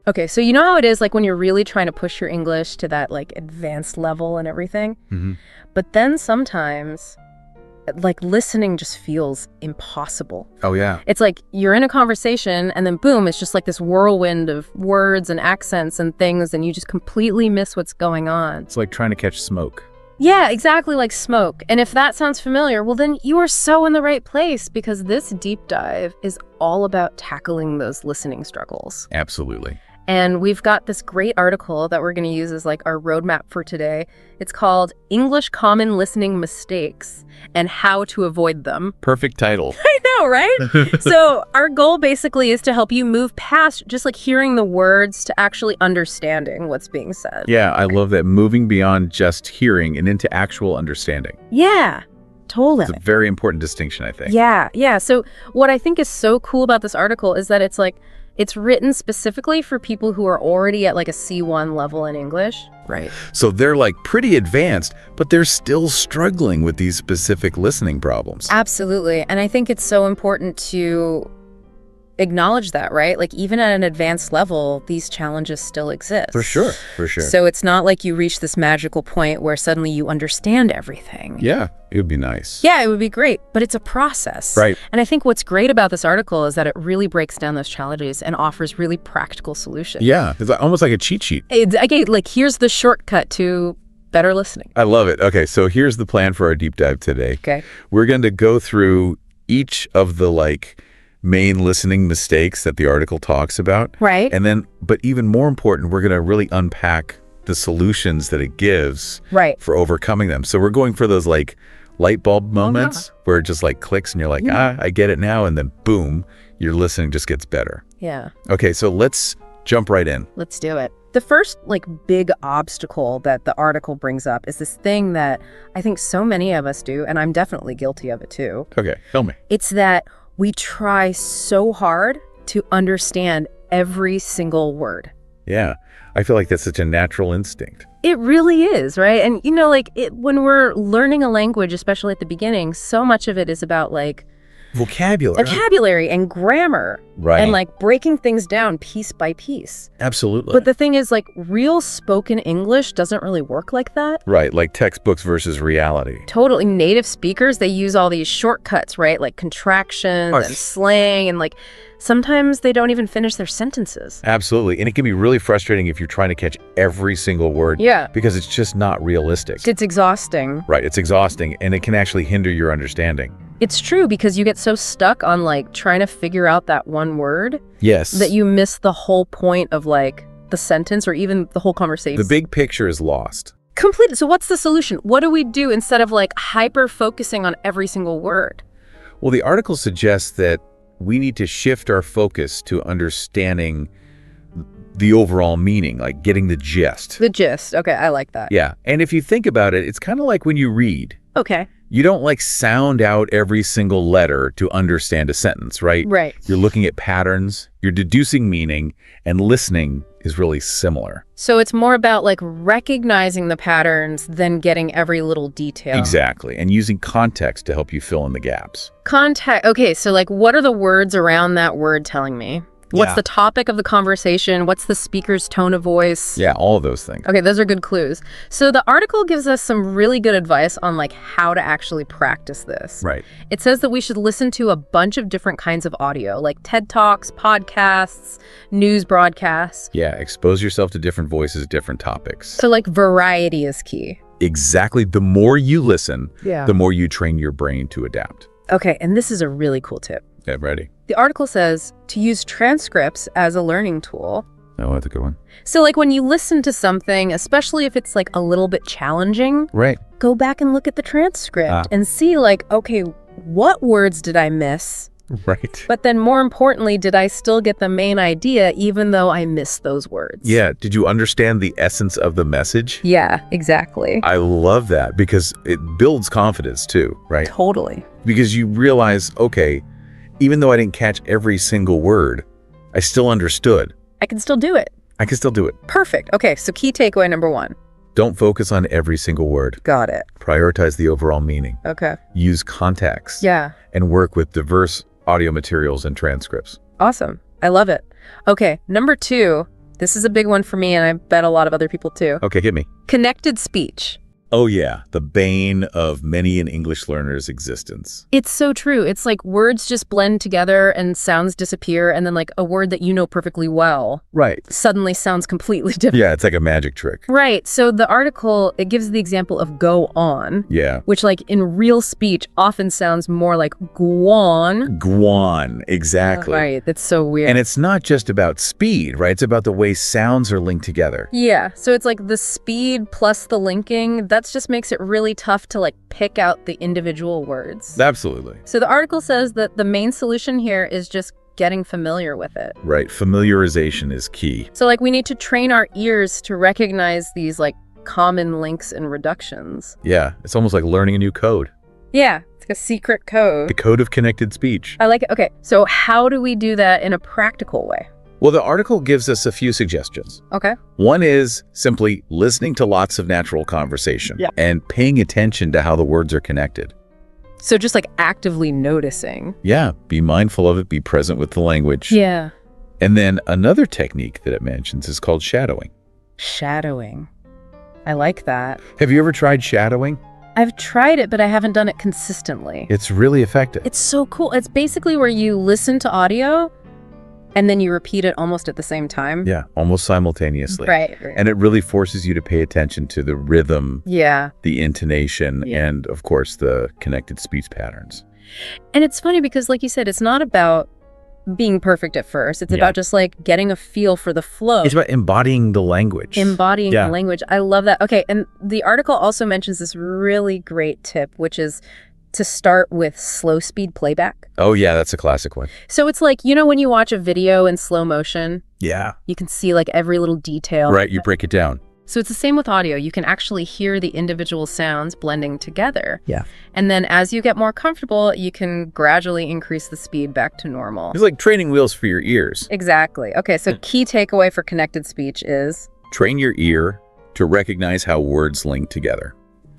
Okay, so you know how it is like when you're really trying to push your English to that like advanced level and everything? But then sometimes like listening just feels impossible. Oh, yeah. It's like you're in a conversation and then boom, it's just like this whirlwind of words and accents and things and you just completely miss what's going on. It's like trying to catch smoke. Yeah, exactly, like smoke. And if that sounds familiar, well then you are so in the right place because this deep dive is all about tackling those listening struggles. Absolutely. And we've got this great article that we're going to use as like our roadmap for today. It's called English Common Listening Mistakes and How to Avoid Them. Perfect title. I know, right? So our goal basically is to help you move past just like hearing the words to actually understanding what's being said. Yeah, I love that. Moving beyond just hearing and into actual understanding. Yeah, totally. It's a very important distinction, I think. Yeah. So what I think is so cool about this article is that it's like, it's written specifically for people who are already at like a C1 level in English. Right. So they're like pretty advanced, but they're still struggling with these specific listening problems. Absolutely. And I think it's so important to acknowledge that, right? Like even at an advanced level, these challenges still exist. For sure. So it's not like you reach this magical point where suddenly you understand everything. Yeah, it would be nice. Yeah, it would be great, but it's a process. Right. And I think what's great about this article is that it really breaks down those challenges and offers really practical solutions. Yeah, it's almost like a cheat sheet. Okay, like here's the shortcut to better listening. I love it. Okay, so here's the plan for our deep dive today. Okay. We're going to go through each of the like main listening mistakes that the article talks about. Right. And then, but even more important, we're going to really unpack the solutions that it gives for overcoming them. So we're going for those like light bulb moments where it just like clicks and you're like, I get it now. And then boom, your listening just gets better. Yeah. Okay, so let's jump right in. Let's do it. The first like big obstacle that the article brings up is this thing that I think so many of us do, and I'm definitely guilty of it too. Okay, tell me. It's that we try so hard to understand every single word. Yeah, I feel like that's such a natural instinct. It really is, right? And you know, like when we're learning a language, especially at the beginning, so much of it is about like vocabulary and grammar, and like breaking things down piece by piece. Absolutely. But the thing is, like, real spoken English doesn't really work like that. Right, like textbooks versus reality. Totally. Native speakers, they use all these shortcuts, right? Like contractions and slang, and like sometimes they don't even finish their sentences. Absolutely. And it can be really frustrating if you're trying to catch every single word. Yeah. Because it's just not realistic. It's exhausting. Right, it's exhausting, and it can actually hinder your understanding. It's true, because you get so stuck on like trying to figure out that one word. Yes. That you miss the whole point of like the sentence or even the whole conversation. The big picture is lost. Completely. So what's the solution? What do we do instead of like hyper focusing on every single word? Well, the article suggests that we need to shift our focus to understanding the overall meaning, like getting the gist. The gist. Okay, I like that. Yeah. And if you think about it, it's kind of like when you read. Okay. You don't like sound out every single letter to understand a sentence, right? Right. You're looking at patterns, you're deducing meaning, and listening is really similar. So it's more about like recognizing the patterns than getting every little detail. Exactly. And using context to help you fill in the gaps. Context. Okay, so like what are the words around that word telling me? What's the topic of the conversation? What's the speaker's tone of voice? Yeah, all of those things. Okay, those are good clues. So the article gives us some really good advice on like how to actually practice this. Right. It says that we should listen to a bunch of different kinds of audio, like TED Talks, podcasts, news broadcasts. Yeah, expose yourself to different voices, different topics. So like variety is key. Exactly. The more you listen, the more you train your brain to adapt. Okay, and this is a really cool tip. Yeah, ready. The article says to use transcripts as a learning tool. Oh, that's a good one. So like when you listen to something, especially if it's like a little bit challenging, right, go back and look at the transcript and see like, okay, what words did I miss? Right. But then more importantly, did I still get the main idea even though I missed those words? Yeah. Did you understand the essence of the message? Yeah, exactly. I love that because it builds confidence too, right? Totally. Because you realize, okay, even though I didn't catch every single word, I still understood. I can still do it. I can still do it. Perfect. Okay, so key takeaway number 1. Don't focus on every single word. Got it. Prioritize the overall meaning. Okay. Use context. Yeah. And work with diverse audio materials and transcripts. Awesome. I love it. Okay, number 2, This is a big one for me, and I bet a lot of other people too. Okay, hit me. Connected speech. Oh, yeah. The bane of many an English learner's existence. It's so true. It's like words just blend together and sounds disappear. And then like a word that you know perfectly well suddenly sounds completely different. Yeah, it's like a magic trick. Right. So the article, it gives the example of go on. Yeah. Which like in real speech often sounds more like guan. Guan, exactly. Right. That's so weird. And it's not just about speed, right? It's about the way sounds are linked together. Yeah. So it's like the speed plus the linking, that just makes it really tough to like pick out the individual words. Absolutely. So the article says that the main solution here is just getting familiar with it. Right. Familiarization is key. So like we need to train our ears to recognize these like common links and reductions. Yeah. It's almost like learning a new code. Yeah. It's like a secret code. The code of connected speech. I like it. Okay. So how do we do that in a practical way? Well, the article gives us a few suggestions. Okay. One is simply listening to lots of natural conversation and paying attention to how the words are connected. So just like actively noticing. Yeah. Be mindful of it. Be present with the language. Yeah. And then another technique that it mentions is called shadowing. Shadowing. I like that. Have you ever tried shadowing? I've tried it, but I haven't done it consistently. It's really effective. It's so cool. It's basically where you listen to audio and then you repeat it almost at the same time. Yeah, almost simultaneously. Right. And it really forces you to pay attention to the rhythm, the intonation, and of course the connected speech patterns. And it's funny because like you said, it's not about being perfect at first. It's about just like getting a feel for the flow. It's about embodying the language. Embodying the language. I love that. Okay, and the article also mentions this really great tip, which is to start with slow speed playback. Oh yeah, that's a classic one. So it's like, you know when you watch a video in slow motion? Yeah. You can see like every little detail. Right, you break it down. So it's the same with audio. You can actually hear the individual sounds blending together. Yeah. And then as you get more comfortable, you can gradually increase the speed back to normal. It's like training wheels for your ears. Exactly. Okay, so key takeaway for connected speech is? Train your ear to recognize how words link together.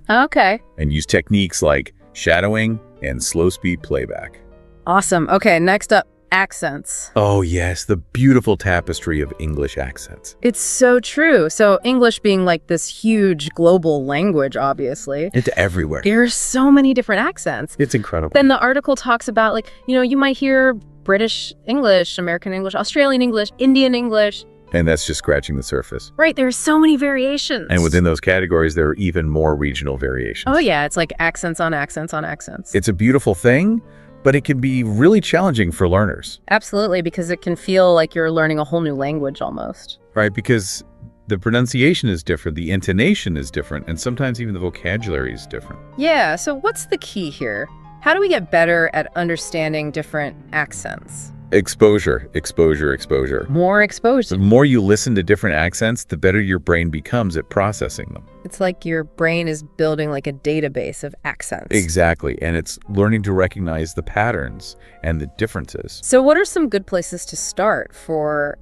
Okay. And use techniques like shadowing and slow speed playback. Awesome. Okay, next up, accents. Oh yes, the beautiful tapestry of English accents. It's so true. So English being like this huge global language, obviously. It's everywhere. There are so many different accents. It's incredible. Then the article talks about like, you know, you might hear British English, American English, Australian English, Indian English. And that's just scratching the surface. Right, there are so many variations. And within those categories, there are even more regional variations. Oh yeah, it's like accents on accents on accents. It's a beautiful thing, but it can be really challenging for learners. Absolutely, because it can feel like you're learning a whole new language almost. Right, because the pronunciation is different, the intonation is different, and sometimes even the vocabulary is different. Yeah, so what's the key here? How do we get better at understanding different accents? Exposure, exposure, exposure. More exposure. The more you listen to different accents, the better your brain becomes at processing them. It's like your brain is building like a database of accents. Exactly, and it's learning to recognize the patterns and the differences. So what are some good places to start for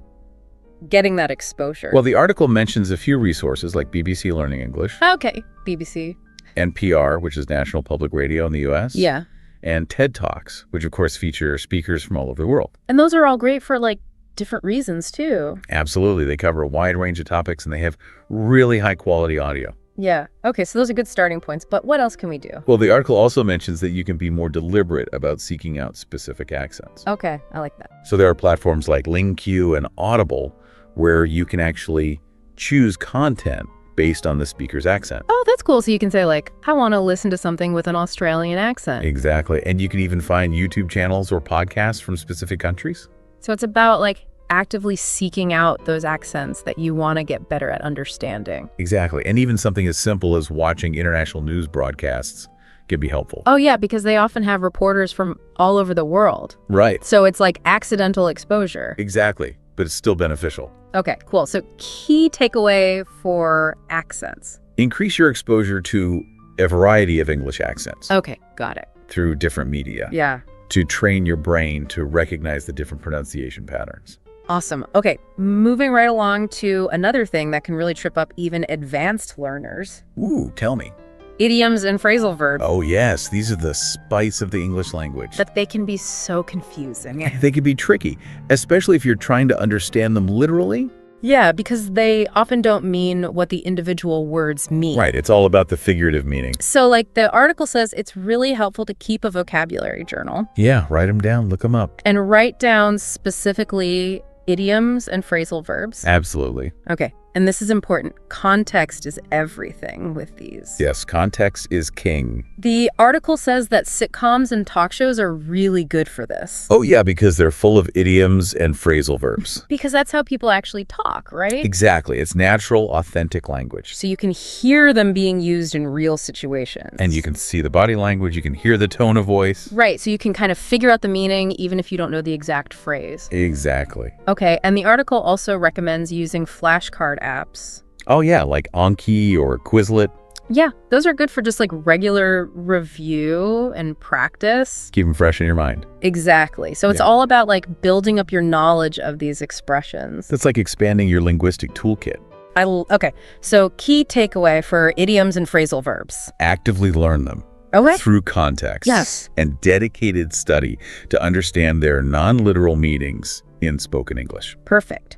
getting that exposure? Well, the article mentions a few resources like BBC Learning English. Okay, BBC. NPR, which is National Public Radio in the U.S. Yeah. And TED Talks, which of course feature speakers from all over the world. And those are all great for like different reasons too. Absolutely. They cover a wide range of topics and they have really high quality audio. Yeah. Okay, so those are good starting points, but what else can we do? Well, the article also mentions that you can be more deliberate about seeking out specific accents. Okay, I like that. So there are platforms like LingQ and Audible where you can actually choose content based on the speaker's accent. Oh, that's cool. So you can say like, I want to listen to something with an Australian accent. Exactly. And you can even find YouTube channels or podcasts from specific countries. So it's about like actively seeking out those accents that you want to get better at understanding. Exactly. And even something as simple as watching international news broadcasts can be helpful. Oh yeah, because they often have reporters from all over the world. Right. So it's like accidental exposure. Exactly. But it's still beneficial. Okay, cool. So key takeaway for accents. Increase your exposure to a variety of English accents. Okay, got it. Through different media. Yeah. To train your brain to recognize the different pronunciation patterns. Awesome. Okay, moving right along to another thing that can really trip up even advanced learners. Ooh, tell me. Idioms and phrasal verbs. Oh yes, these are the spice of the English language. But they can be so confusing. They can be tricky, especially if you're trying to understand them literally. Yeah, because they often don't mean what the individual words mean. Right. It's all about the figurative meaning. So like the article says, it's really helpful to keep a vocabulary journal. Yeah, write them down, look them up. And write down specifically idioms and phrasal verbs. Absolutely. Okay. And this is important. Context is everything with these. Yes, context is king. The article says that sitcoms and talk shows are really good for this. Oh, yeah, because they're full of idioms and phrasal verbs. Because that's how people actually talk, right? Exactly. It's natural, authentic language. So you can hear them being used in real situations. And you can see the body language. You can hear the tone of voice. Right. So you can kind of figure out the meaning even if you don't know the exact phrase. Exactly. Okay. And the article also recommends using flashcard apps. Oh, yeah, like Anki or Quizlet. Yeah, those are good for just like regular review and practice. Keep them fresh in your mind. Exactly. So it's all about like building up your knowledge of these expressions. That's like expanding your linguistic toolkit. Okay, so key takeaway for idioms and phrasal verbs. Actively learn them. Okay. Through context. Yes. And dedicated study to understand their non-literal meanings in spoken English. Perfect.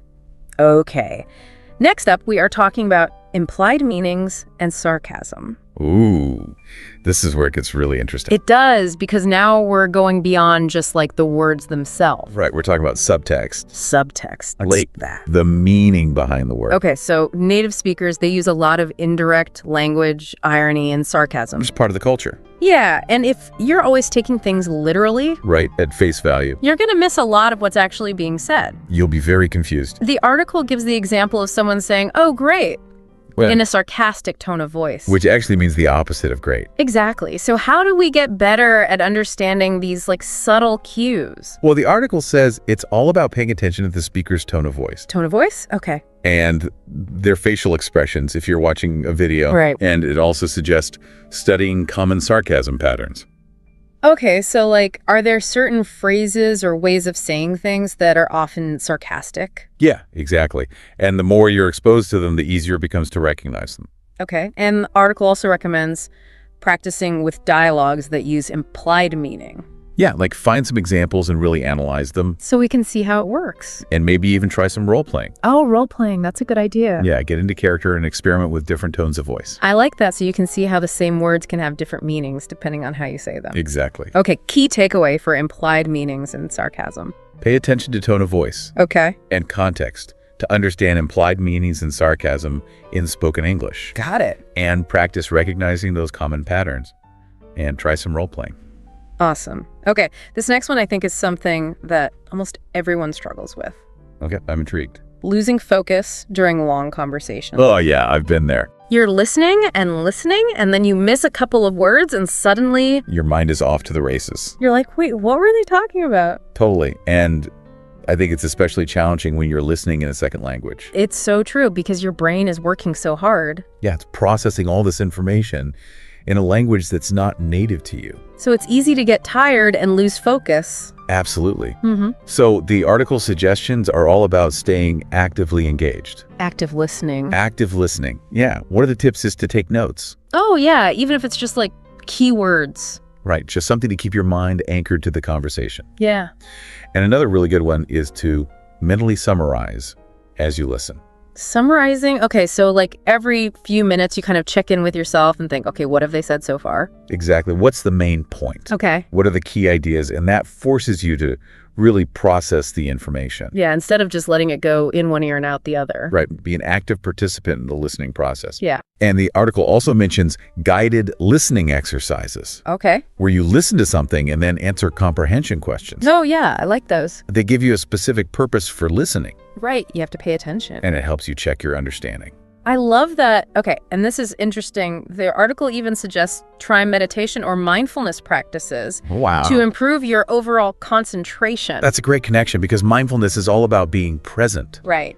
Okay. Next up, we are talking about implied meanings and sarcasm. Ooh, this is where it gets really interesting. It does, because now we're going beyond just like the words themselves. Right, we're talking about subtext. Subtext. Like the meaning behind the word. Okay, so native speakers, they use a lot of indirect language, irony, and sarcasm. It's part of the culture. Yeah, and if you're always taking things literally, right, at face value, you're going to miss a lot of what's actually being said. You'll be very confused. The article gives the example of someone saying, "Oh, great," in a sarcastic tone of voice. Which actually means the opposite of great. Exactly. So how do we get better at understanding these like subtle cues? Well, the article says it's all about paying attention to the speaker's tone of voice. Tone of voice? Okay. And their facial expressions if you're watching a video. Right. And it also suggests studying common sarcasm patterns. Okay, so like, are there certain phrases or ways of saying things that are often sarcastic? Yeah, exactly. And the more you're exposed to them, the easier it becomes to recognize them. Okay, and the article also recommends practicing with dialogues that use implied meaning. Yeah, like find some examples and really analyze them. So we can see how it works. And maybe even try some role-playing. Oh, role-playing. That's a good idea. Yeah, get into character and experiment with different tones of voice. I like that, so you can see how the same words can have different meanings depending on how you say them. Exactly. Okay, key takeaway for implied meanings and sarcasm. Pay attention to tone of voice. Okay. And context to understand implied meanings and sarcasm in spoken English. Got it. And practice recognizing those common patterns. And try some role-playing. Awesome. Okay, this next one I think is something that almost everyone struggles with. Okay, I'm intrigued. Losing focus during long conversations. Oh, yeah, I've been there. You're listening, and then you miss a couple of words, and suddenly your mind is off to the races. You're like, wait, what were they talking about? Totally. And I think it's especially challenging when you're listening in a second language. It's so true, because your brain is working so hard. Yeah, it's processing all this information in a language that's not native to you. So it's easy to get tired and lose focus. Absolutely. So the article suggestions are all about staying actively engaged. Active listening. Active listening. Yeah. One of the tips is to take notes. Oh, yeah. Even if it's just like keywords. Right. Just something to keep your mind anchored to the conversation. Yeah. And another really good one is to mentally summarize as you listen. Summarizing? Okay, so like every few minutes you kind of check in with yourself and think, okay, what have they said so far? Exactly. What's the main point? Okay. What are the key ideas? And that forces you to really process the information. Yeah, instead of just letting it go in one ear and out the other. Right. Be an active participant in the listening process. Yeah. And the article also mentions guided listening exercises. Okay. Where you listen to something and then answer comprehension questions. Oh, yeah, I like those. They give you a specific purpose for listening. Right. You have to pay attention. And it helps you check your understanding. I love that. Okay, and this is interesting. The article even suggests try meditation or mindfulness practices to improve your overall concentration. That's a great connection because mindfulness is all about being present. Right.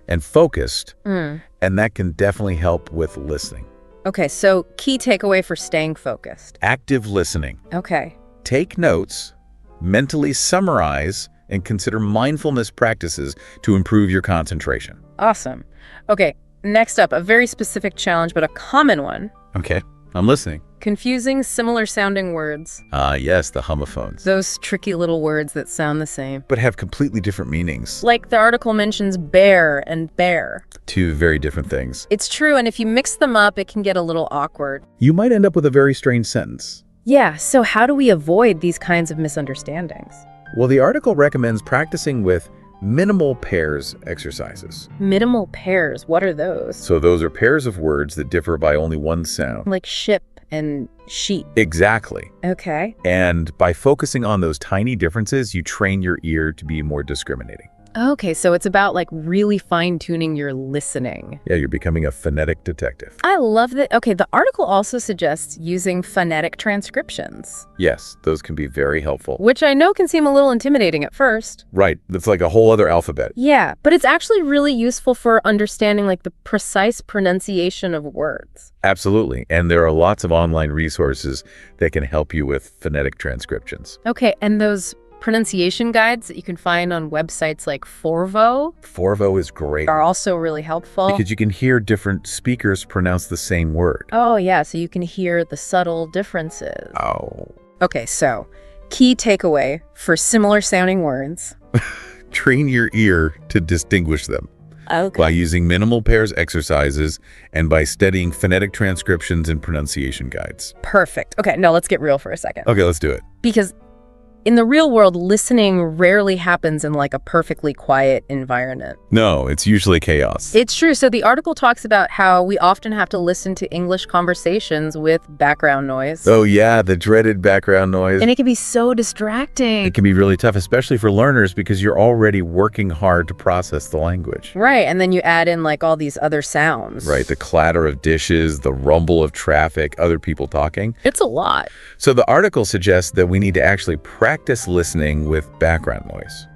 And focused. And that can definitely help with listening. Okay, so key takeaway for staying focused. Active listening. Okay. Take notes, mentally summarize, and consider mindfulness practices to improve your concentration. Awesome. Okay. Next up, a very specific challenge, but a common one. Okay, I'm listening. Confusing similar-sounding words. Yes, the homophones. Those tricky little words that sound the same. But have completely different meanings. Like the article mentions bear and bear. Two very different things. It's true, and if you mix them up, it can get a little awkward. You might end up with a very strange sentence. Yeah, so how do we avoid these kinds of misunderstandings? Well, the article recommends practicing with minimal pairs exercises. Minimal pairs, what are those? So those are pairs of words that differ by only one sound. Like ship and sheet. Exactly. Okay. And by focusing on those tiny differences, you train your ear to be more discriminating. Okay, so it's about like really fine-tuning your listening. Yeah, you're becoming a phonetic detective. I love that. Okay, the article also suggests using phonetic transcriptions. Yes, those can be very helpful. Which I know can seem a little intimidating at first. Right, that's like a whole other alphabet. Yeah, but it's actually really useful for understanding like the precise pronunciation of words. Absolutely, and there are lots of online resources that can help you with phonetic transcriptions. Okay, and those pronunciation guides that you can find on websites like Forvo. Forvo is great. Are also really helpful. Because you can hear different speakers pronounce the same word. Oh, yeah, so you can hear the subtle differences. Oh. Okay, so key takeaway for similar sounding words. Train your ear to distinguish them. Okay. By using minimal pairs exercises and by studying phonetic transcriptions and pronunciation guides. Perfect. Okay, no, let's get real for a second. Okay, let's do it. Because in the real world, listening rarely happens in like a perfectly quiet environment. No, it's usually chaos. It's true. So the article talks about how we often have to listen to English conversations with background noise. Oh yeah, the dreaded background noise. And it can be so distracting. It can be really tough, especially for learners, because you're already working hard to process the language. Right, and then you add in like all these other sounds. Right, the clatter of dishes, the rumble of traffic, other people talking. It's a lot. So the article suggests that we need to actually practice listening with background noise.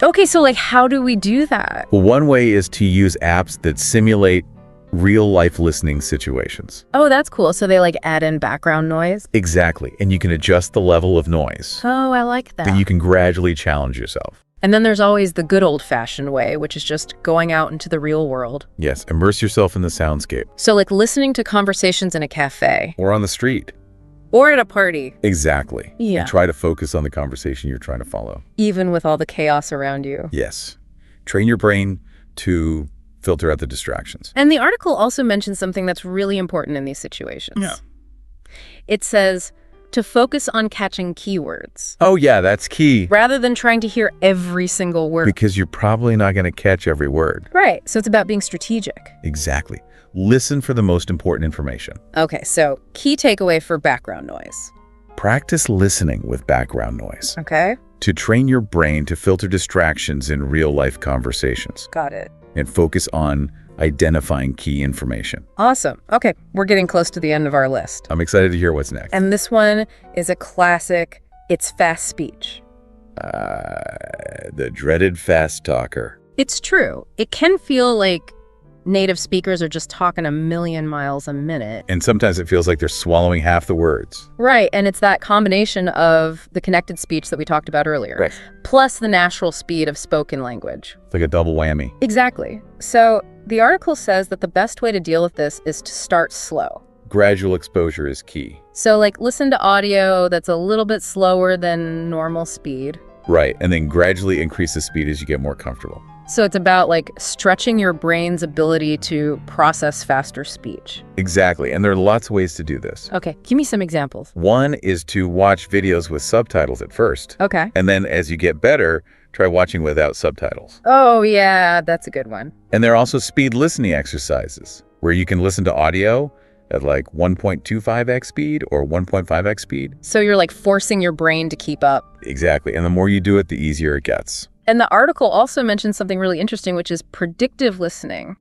Okay, so like how do we do that? Well, one way is to use apps that simulate real-life listening situations. Oh, that's cool. So they like add in background noise? Exactly, and you can adjust the level of noise. Oh, I like that. Then you can gradually challenge yourself. And then there's always the good old-fashioned way, which is just going out into the real world. Yes, immerse yourself in the soundscape. So like listening to conversations in a cafe. Or on the street. Or at a party. Exactly. Yeah. And try to focus on the conversation you're trying to follow. Even with all the chaos around you. Yes. Train your brain to filter out the distractions. And the article also mentions something that's really important in these situations. Yeah. It says to focus on catching keywords. Oh yeah, that's key. Rather than trying to hear every single word. Because you're probably not going to catch every word. Right. So it's about being strategic. Exactly. Listen for the most important information. Okay, so key takeaway for background noise. Practice listening with background noise. Okay. To train your brain to filter distractions in real-life conversations. Got it. And focus on identifying key information. Awesome. Okay, we're getting close to the end of our list. I'm excited to hear what's next. And this one is a classic. It's fast speech. The dreaded fast talker. It's true. It can feel like native speakers are just talking a million miles a minute. And sometimes it feels like they're swallowing half the words. Right, and it's that combination of the connected speech that we talked about earlier, right, plus the natural speed of spoken language. It's like a double whammy. Exactly. So the article says that the best way to deal with this is to start slow. Gradual exposure is key. So like listen to audio that's a little bit slower than normal speed. Right, and then gradually increase the speed as you get more comfortable. So it's about like stretching your brain's ability to process faster speech. Exactly, and there are lots of ways to do this. Okay, give me some examples. One is to watch videos with subtitles at first. Okay. And then as you get better, try watching without subtitles. Oh yeah, that's a good one. And there are also speed listening exercises where you can listen to audio at like 1.25x speed or 1.5x speed. So you're like forcing your brain to keep up. Exactly, and the more you do it, the easier it gets. And the article also mentions something really interesting, which is predictive listening.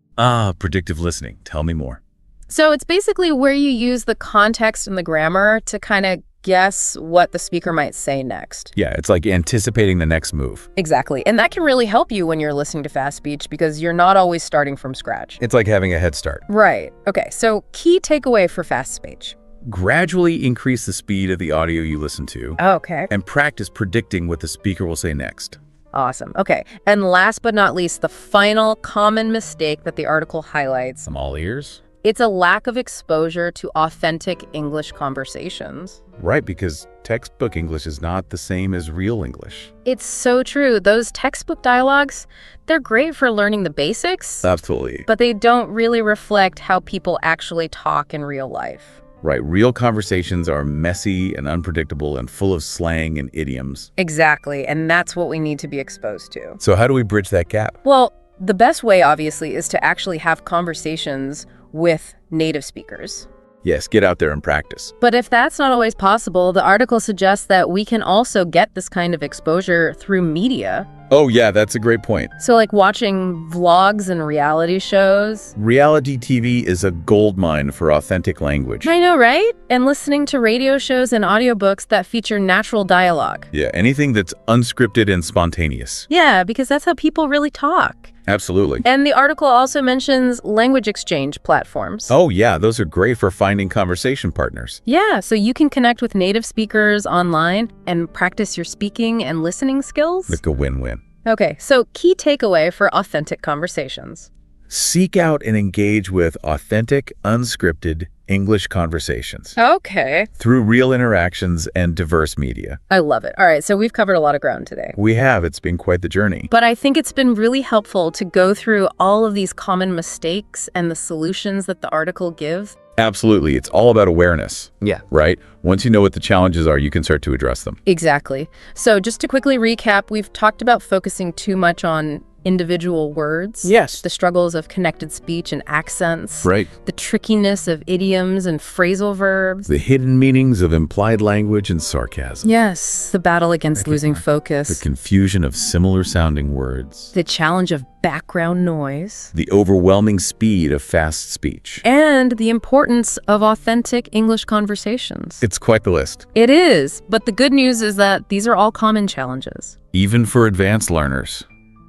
Predictive listening. Tell me more. So it's basically where you use the context and the grammar to kind of guess what the speaker might say next. Yeah, it's like anticipating the next move. Exactly. And that can really help you when you're listening to fast speech because you're not always starting from scratch. It's like having a head start. Right. Okay, so key takeaway for fast speech. Gradually increase the speed of the audio you listen to. Okay. And practice predicting what the speaker will say next. Awesome. Okay. And last but not least, the final common mistake that the article highlights. I'm all ears. It's a lack of exposure to authentic English conversations. Right, because textbook English is not the same as real English. It's so true. Those textbook dialogues, they're great for learning the basics. Absolutely. But they don't really reflect how people actually talk in real life. Right. Real conversations are messy and unpredictable and full of slang and idioms. Exactly. And that's what we need to be exposed to. So how do we bridge that gap? Well, the best way, obviously, is to actually have conversations with native speakers. Yes, get out there and practice. But if that's not always possible, the article suggests that we can also get this kind of exposure through media. Oh, yeah, that's a great point. So like watching vlogs and reality shows. Reality TV is a goldmine for authentic language. I know, right? And listening to radio shows and audiobooks that feature natural dialogue. Yeah, anything that's unscripted and spontaneous. Yeah, because that's how people really talk. Absolutely. And the article also mentions language exchange platforms. Oh, yeah, those are great for finding conversation partners. Yeah, so you can connect with native speakers online and practice your speaking and listening skills. Like a win-win. Okay, so key takeaway for authentic conversations. Seek out and engage with authentic, unscripted English conversations. Okay. Through real interactions and diverse media. I love it. All right, so we've covered a lot of ground today. We have. It's been quite the journey. But I think it's been really helpful to go through all of these common mistakes and the solutions that the article gives. Absolutely. It's all about awareness. Yeah. Right? Once you know what the challenges are, you can start to address them. Exactly. So just to quickly recap, we've talked about focusing too much on individual words. Yes. The struggles of connected speech and accents. Right. The trickiness of idioms and phrasal verbs. The hidden meanings of implied language and sarcasm. Yes. The battle against losing focus. The confusion of similar sounding words. The challenge of background noise. The overwhelming speed of fast speech. And the importance of authentic English conversations. It's quite the list. It is. But the good news is that these are all common challenges. Even for advanced learners.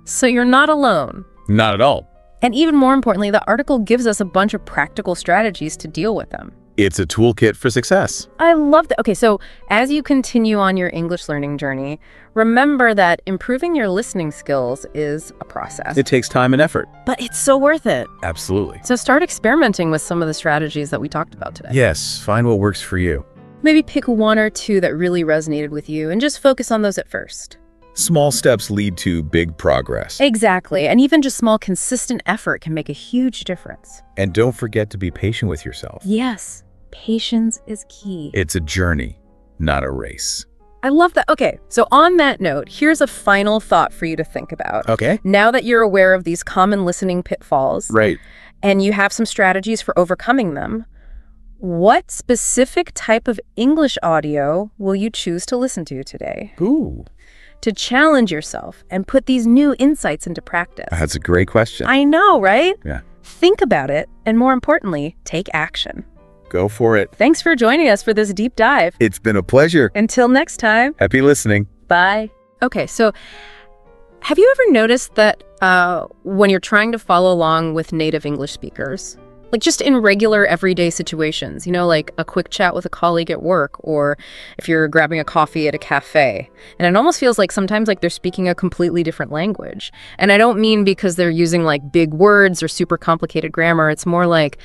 So you're not alone. Not at all. And even more importantly, the article gives us a bunch of practical strategies to deal with them. It's a toolkit for success. I love that. Okay, so as you continue on your English learning journey, remember that improving your listening skills is a process. It takes time and effort. But it's so worth it. Absolutely. So start experimenting with some of the strategies that we talked about today. Yes, find what works for you. Maybe pick one or two that really resonated with you and just focus on those at first. Small steps lead to big progress. Exactly. And even just small, consistent effort can make a huge difference. And don't forget to be patient with yourself. Yes, patience is key. It's a journey, not a race. I love that. Okay, so on that note, here's a final thought for you to think about. Okay. Now that you're aware of these common listening pitfalls, right, and you have some strategies for overcoming them, what specific type of English audio will you choose to listen to today? Ooh. To challenge yourself and put these new insights into practice? That's a great question. I know, right? Yeah. Think about it, and more importantly, take action. Go for it. Thanks for joining us for this deep dive. It's been a pleasure. Until next time. Happy listening. Bye. Okay, so have you ever noticed that when you're trying to follow along with native English speakers, like just in regular everyday situations, you know, like a quick chat with a colleague at work, or if you're grabbing a coffee at a cafe, and it almost feels like sometimes like they're speaking a completely different language. And I don't mean because they're using like big words or super complicated grammar. It's more like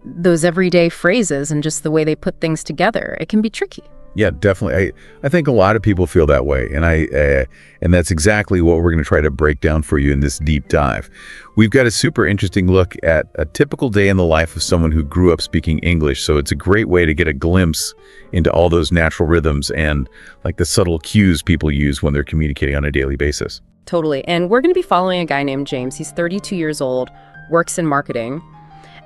those everyday phrases and just the way they put things together. It can be tricky. Yeah, definitely. I think a lot of people feel that way, and that's exactly what we're going to try to break down for you in this deep dive. We've got a super interesting look at a typical day in the life of someone who grew up speaking English, so it's a great way to get a glimpse into all those natural rhythms and like the subtle cues people use when they're communicating on a daily basis. Totally. And we're going to be following a guy named James. He's 32 years old, works in marketing.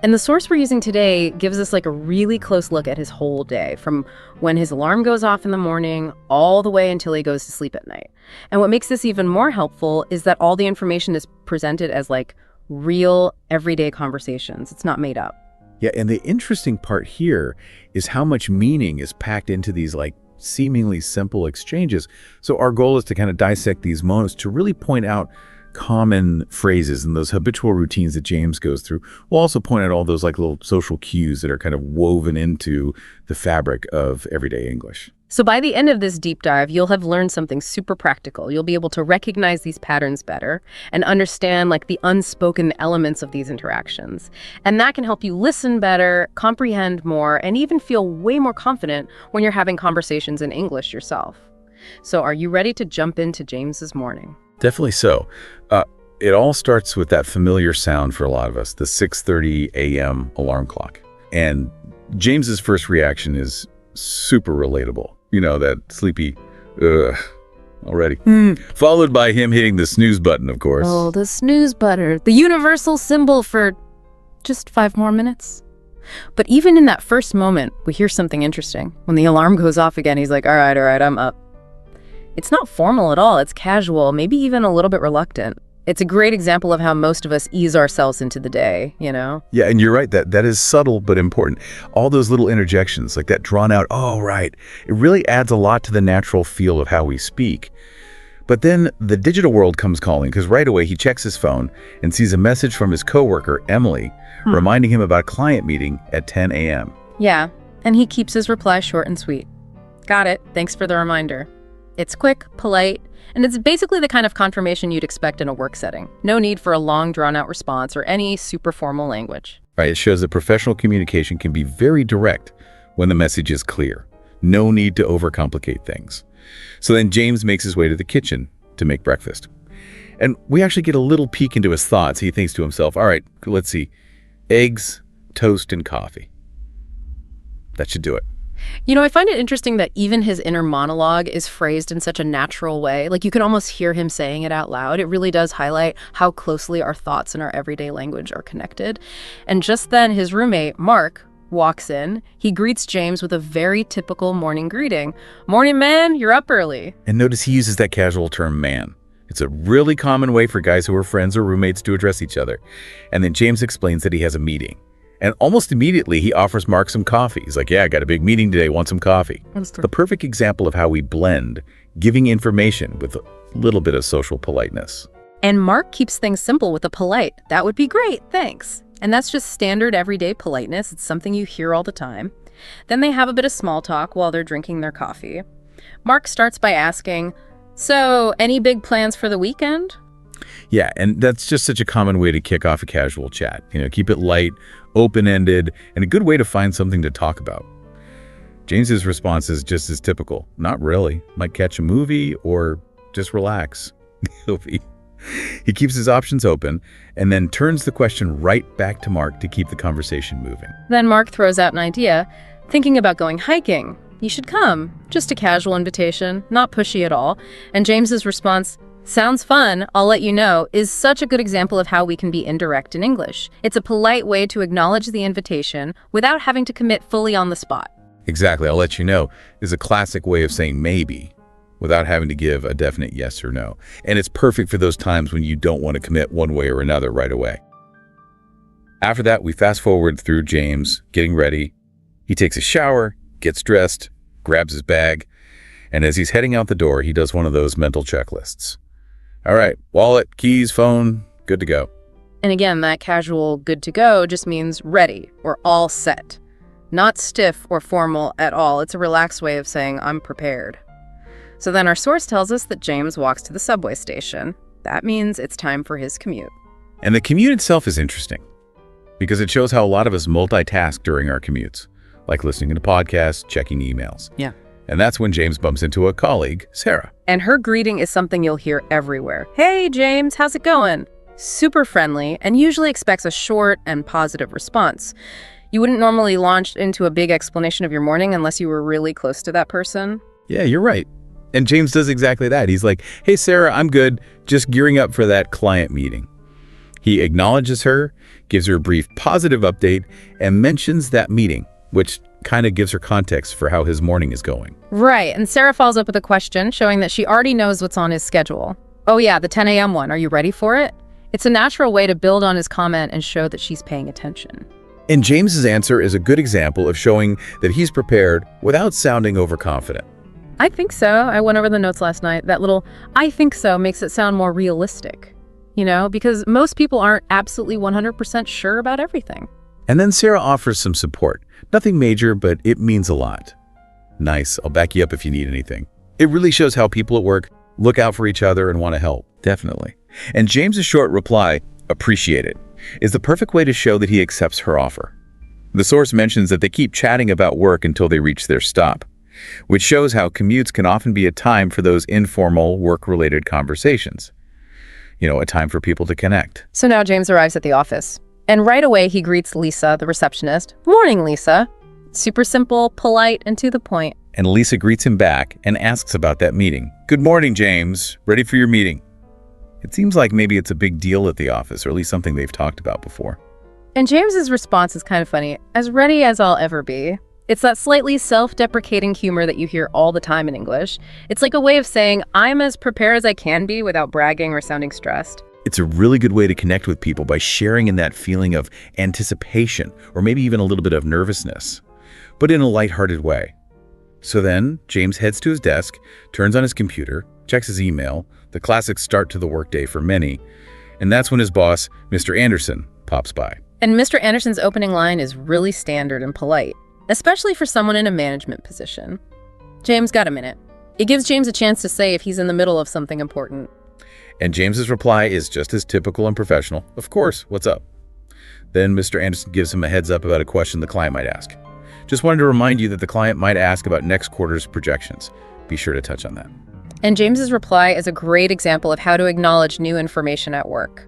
And the source we're using today gives us like a really close look at his whole day, from when his alarm goes off in the morning all the way until he goes to sleep at night. And what makes this even more helpful is that all the information is presented as like real everyday conversations. It's not made up. Yeah, and the interesting part here is how much meaning is packed into these like seemingly simple exchanges. So our goal is to kind of dissect these moments to really point out common phrases and those habitual routines that James goes through. We'll also point out all those like little social cues that are kind of woven into the fabric of everyday English. So by the end of this deep dive, you'll have learned something super practical. You'll be able to recognize these patterns better and understand like the unspoken elements of these interactions. And that can help you listen better, comprehend more, and even feel way more confident when you're having conversations in English yourself. So are you ready to jump into James's morning? Definitely so. It all starts with that familiar sound for a lot of us, the 6:30 a.m. alarm clock. And James's first reaction is super relatable. You know, that sleepy, already. Followed by him hitting the snooze button, of course. Oh, the snooze button, the universal symbol for just 5 more minutes. But even in that first moment, we hear something interesting. When the alarm goes off again, he's like, all right, I'm up. It's not formal at all. It's casual, maybe even a little bit reluctant. It's a great example of how most of us ease ourselves into the day, you know? Yeah, and you're right. That is subtle but important. All those little interjections, like that drawn out, oh, right. It really adds a lot to the natural feel of how we speak. But then the digital world comes calling, because right away he checks his phone and sees a message from his coworker, Emily, reminding him about a client meeting at 10 a.m. Yeah, and he keeps his reply short and sweet. Got it. Thanks for the reminder. It's quick, polite, and it's basically the kind of confirmation you'd expect in a work setting. No need for a long, drawn-out response or any super formal language. Right, it shows that professional communication can be very direct when the message is clear. No need to overcomplicate things. So then James makes his way to the kitchen to make breakfast. And we actually get a little peek into his thoughts. He thinks to himself, all right, let's see, eggs, toast, and coffee. That should do it. You know, I find it interesting that even his inner monologue is phrased in such a natural way. Like you can almost hear him saying it out loud. It really does highlight how closely our thoughts and our everyday language are connected. And just then his roommate, Mark, walks in. He greets James with a very typical morning greeting. Morning, man, you're up early. And notice he uses that casual term, man. It's a really common way for guys who are friends or roommates to address each other. And then James explains that he has a meeting. And almost immediately, he offers Mark some coffee. He's like, yeah, I got a big meeting today. Want some coffee? The perfect example of how we blend giving information with a little bit of social politeness. And Mark keeps things simple with a polite, that would be great, thanks. And that's just standard everyday politeness. It's something you hear all the time. Then they have a bit of small talk while they're drinking their coffee. Mark starts by asking, so any big plans for the weekend? Yeah, and that's just such a common way to kick off a casual chat. You know, keep it light, open-ended, and a good way to find something to talk about. James's response is just as typical. Not really. Might catch a movie or just relax. He keeps his options open and then turns the question right back to Mark to keep the conversation moving. Then Mark throws out an idea, thinking about going hiking. You should come. Just a casual invitation, not pushy at all. And James's response, sounds fun, I'll let you know, is such a good example of how we can be indirect in English. It's a polite way to acknowledge the invitation without having to commit fully on the spot. Exactly, I'll let you know is a classic way of saying maybe without having to give a definite yes or no. And it's perfect for those times when you don't want to commit one way or another right away. After that, we fast forward through James getting ready. He takes a shower, gets dressed, grabs his bag, and as he's heading out the door, he does one of those mental checklists. All right, wallet, keys, phone, good to go. And again, that casual good to go just means ready or all set. Not stiff or formal at all. It's a relaxed way of saying I'm prepared. So then our source tells us that James walks to the subway station. That means it's time for his commute. And the commute itself is interesting because it shows how a lot of us multitask during our commutes, like listening to podcasts, checking emails. Yeah. And that's when James bumps into a colleague, Sarah. And her greeting is something you'll hear everywhere. Hey, James, how's it going? Super friendly and usually expects a short and positive response. You wouldn't normally launch into a big explanation of your morning unless you were really close to that person. Yeah, you're right. And James does exactly that. He's like, hey, Sarah, I'm good. Just gearing up for that client meeting. He acknowledges her, gives her a brief positive update, and mentions that meeting, which kind of gives her context for how his morning is going. Right, and Sarah follows up with a question showing that she already knows what's on his schedule. Oh yeah, the 10 a.m. one, are you ready for it? It's a natural way to build on his comment and show that she's paying attention. And James's answer is a good example of showing that he's prepared without sounding overconfident. I think so. I went over the notes last night. That little I think so makes it sound more realistic. because most people aren't absolutely 100% sure about everything. And then Sarah offers some support. Nothing major, but it means a lot. Nice, I'll back you up if you need anything. It really shows how people at work look out for each other and want to help. Definitely. And James's short reply, appreciate it, is the perfect way to show that he accepts her offer. The source mentions that they keep chatting about work until they reach their stop, which shows how commutes can often be a time for those informal work-related conversations. A time for people to connect. So now James arrives at the office. And right away, he greets Lisa, the receptionist. Morning, Lisa. Super simple, polite, and to the point. And Lisa greets him back and asks about that meeting. Good morning, James. Ready for your meeting? It seems like maybe it's a big deal at the office, or at least something they've talked about before. And James's response is kind of funny. As ready as I'll ever be. It's that slightly self-deprecating humor that you hear all the time in English. It's like a way of saying, I'm as prepared as I can be without bragging or sounding stressed. It's a really good way to connect with people by sharing in that feeling of anticipation, or maybe even a little bit of nervousness, but in a lighthearted way. So then, James heads to his desk, turns on his computer, checks his email, the classic start to the workday for many, and that's when his boss, Mr. Anderson, pops by. And Mr. Anderson's opening line is really standard and polite, especially for someone in a management position. James, got a minute. It gives James a chance to say if he's in the middle of something important. And James's reply is just as typical and professional. Of course, what's up? Then Mr. Anderson gives him a heads up about a question the client might ask. Just wanted to remind you that the client might ask about next quarter's projections. Be sure to touch on that. And James's reply is a great example of how to acknowledge new information at work.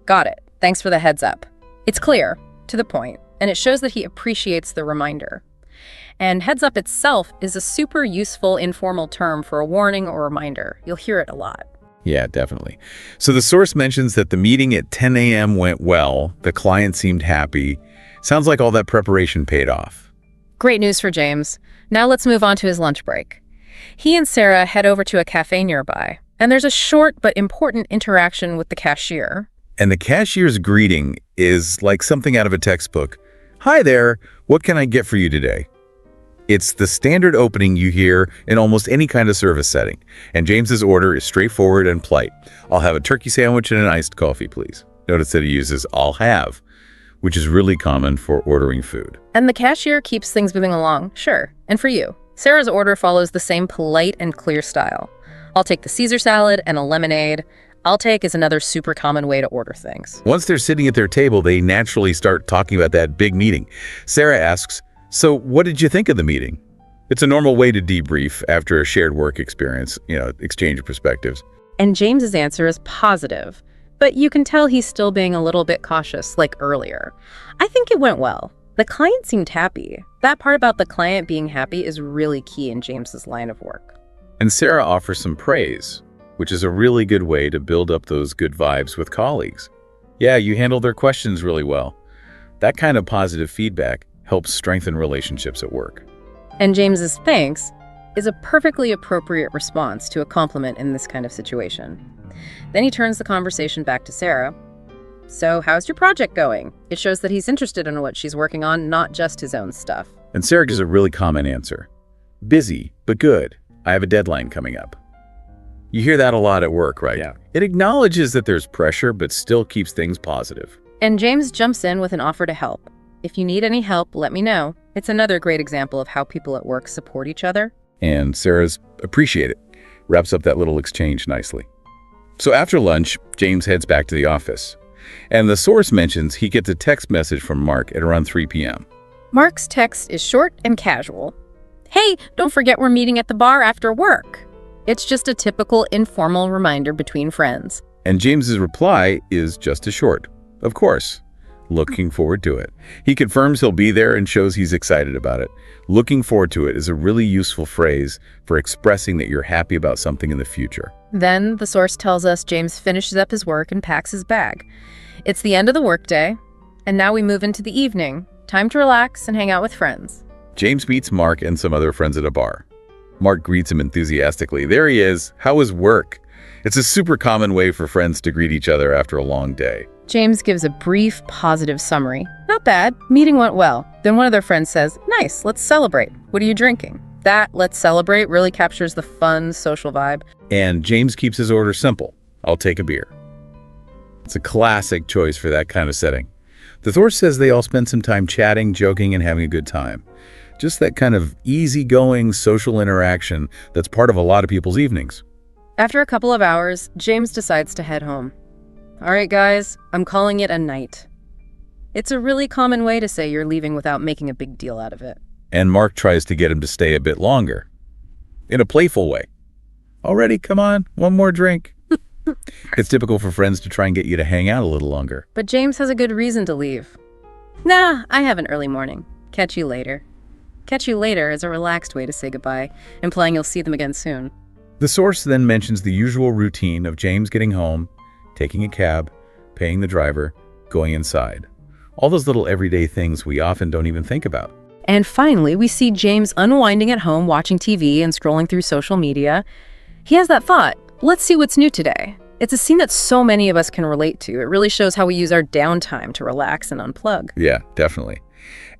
Got it. Thanks for the heads up. It's clear, to the point, and it shows that he appreciates the reminder. And heads up itself is a super useful informal term for a warning or reminder. You'll hear it a lot. Yeah, definitely. So the source mentions that the meeting at 10 a.m. went well. The client seemed happy. Sounds like all that preparation paid off. Great news for James. Now let's move on to his lunch break. He and Sarah head over to a cafe nearby, and there's a short but important interaction with the cashier. And the cashier's greeting is like something out of a textbook. Hi there, what can I get for you today? It's the standard opening you hear in almost any kind of service setting, and James's order is straightforward and polite. I'll have a turkey sandwich and an iced coffee, please. Notice that he uses I'll have, which is really common for ordering food. And the cashier keeps things moving along, sure. And for you, Sarah's order follows the same polite and clear style. I'll take the Caesar salad and a lemonade. I'll take is another super common way to order things. Once they're sitting at their table, they naturally start talking about that big meeting. Sarah asks, so what did you think of the meeting? It's a normal way to debrief after a shared work experience, exchange of perspectives. And James's answer is positive, but you can tell he's still being a little bit cautious, like earlier. I think it went well. The client seemed happy. That part about the client being happy is really key in James's line of work. And Sarah offers some praise, which is a really good way to build up those good vibes with colleagues. Yeah, you handled their questions really well. That kind of positive feedback helps strengthen relationships at work. And James's thanks is a perfectly appropriate response to a compliment in this kind of situation. Then he turns the conversation back to Sarah. So how's your project going? It shows that he's interested in what she's working on, not just his own stuff. And Sarah gives a really common answer. Busy, but good. I have a deadline coming up. You hear that a lot at work, right? Yeah. It acknowledges that there's pressure, but still keeps things positive. And James jumps in with an offer to help. If you need any help, let me know. It's another great example of how people at work support each other. And Sarah's appreciate it. Wraps up that little exchange nicely. So after lunch, James heads back to the office. And the source mentions he gets a text message from Mark at around 3 p.m. Mark's text is short and casual. Hey, don't forget we're meeting at the bar after work. It's just a typical informal reminder between friends. And James's reply is just as short. Of course. Looking forward to it. He confirms he'll be there and shows he's excited about it. Looking forward to it is a really useful phrase for expressing that you're happy about something in the future. Then the source tells us James finishes up his work and packs his bag. It's the end of the workday, and now we move into the evening. Time to relax and hang out with friends. James meets Mark and some other friends at a bar. Mark greets him enthusiastically. There he is. How was work? It's a super common way for friends to greet each other after a long day. James gives a brief, positive summary. Not bad. Meeting went well. Then one of their friends says, nice, let's celebrate. What are you drinking? That let's celebrate really captures the fun, social vibe. And James keeps his order simple. I'll take a beer. It's a classic choice for that kind of setting. The Thor says they all spend some time chatting, joking, and having a good time. Just that kind of easygoing social interaction that's part of a lot of people's evenings. After a couple of hours, James decides to head home. All right, guys, I'm calling it a night. It's a really common way to say you're leaving without making a big deal out of it. And Mark tries to get him to stay a bit longer. In a playful way. Already, come on, one more drink. It's typical for friends to try and get you to hang out a little longer. But James has a good reason to leave. Nah, I have an early morning. Catch you later. Catch you later is a relaxed way to say goodbye, implying you'll see them again soon. The source then mentions the usual routine of James getting home, taking a cab, paying the driver, going inside. All those little everyday things we often don't even think about. And finally, we see James unwinding at home, watching TV and scrolling through social media. He has that thought, let's see what's new today. It's a scene that so many of us can relate to. It really shows how we use our downtime to relax and unplug. Yeah, definitely.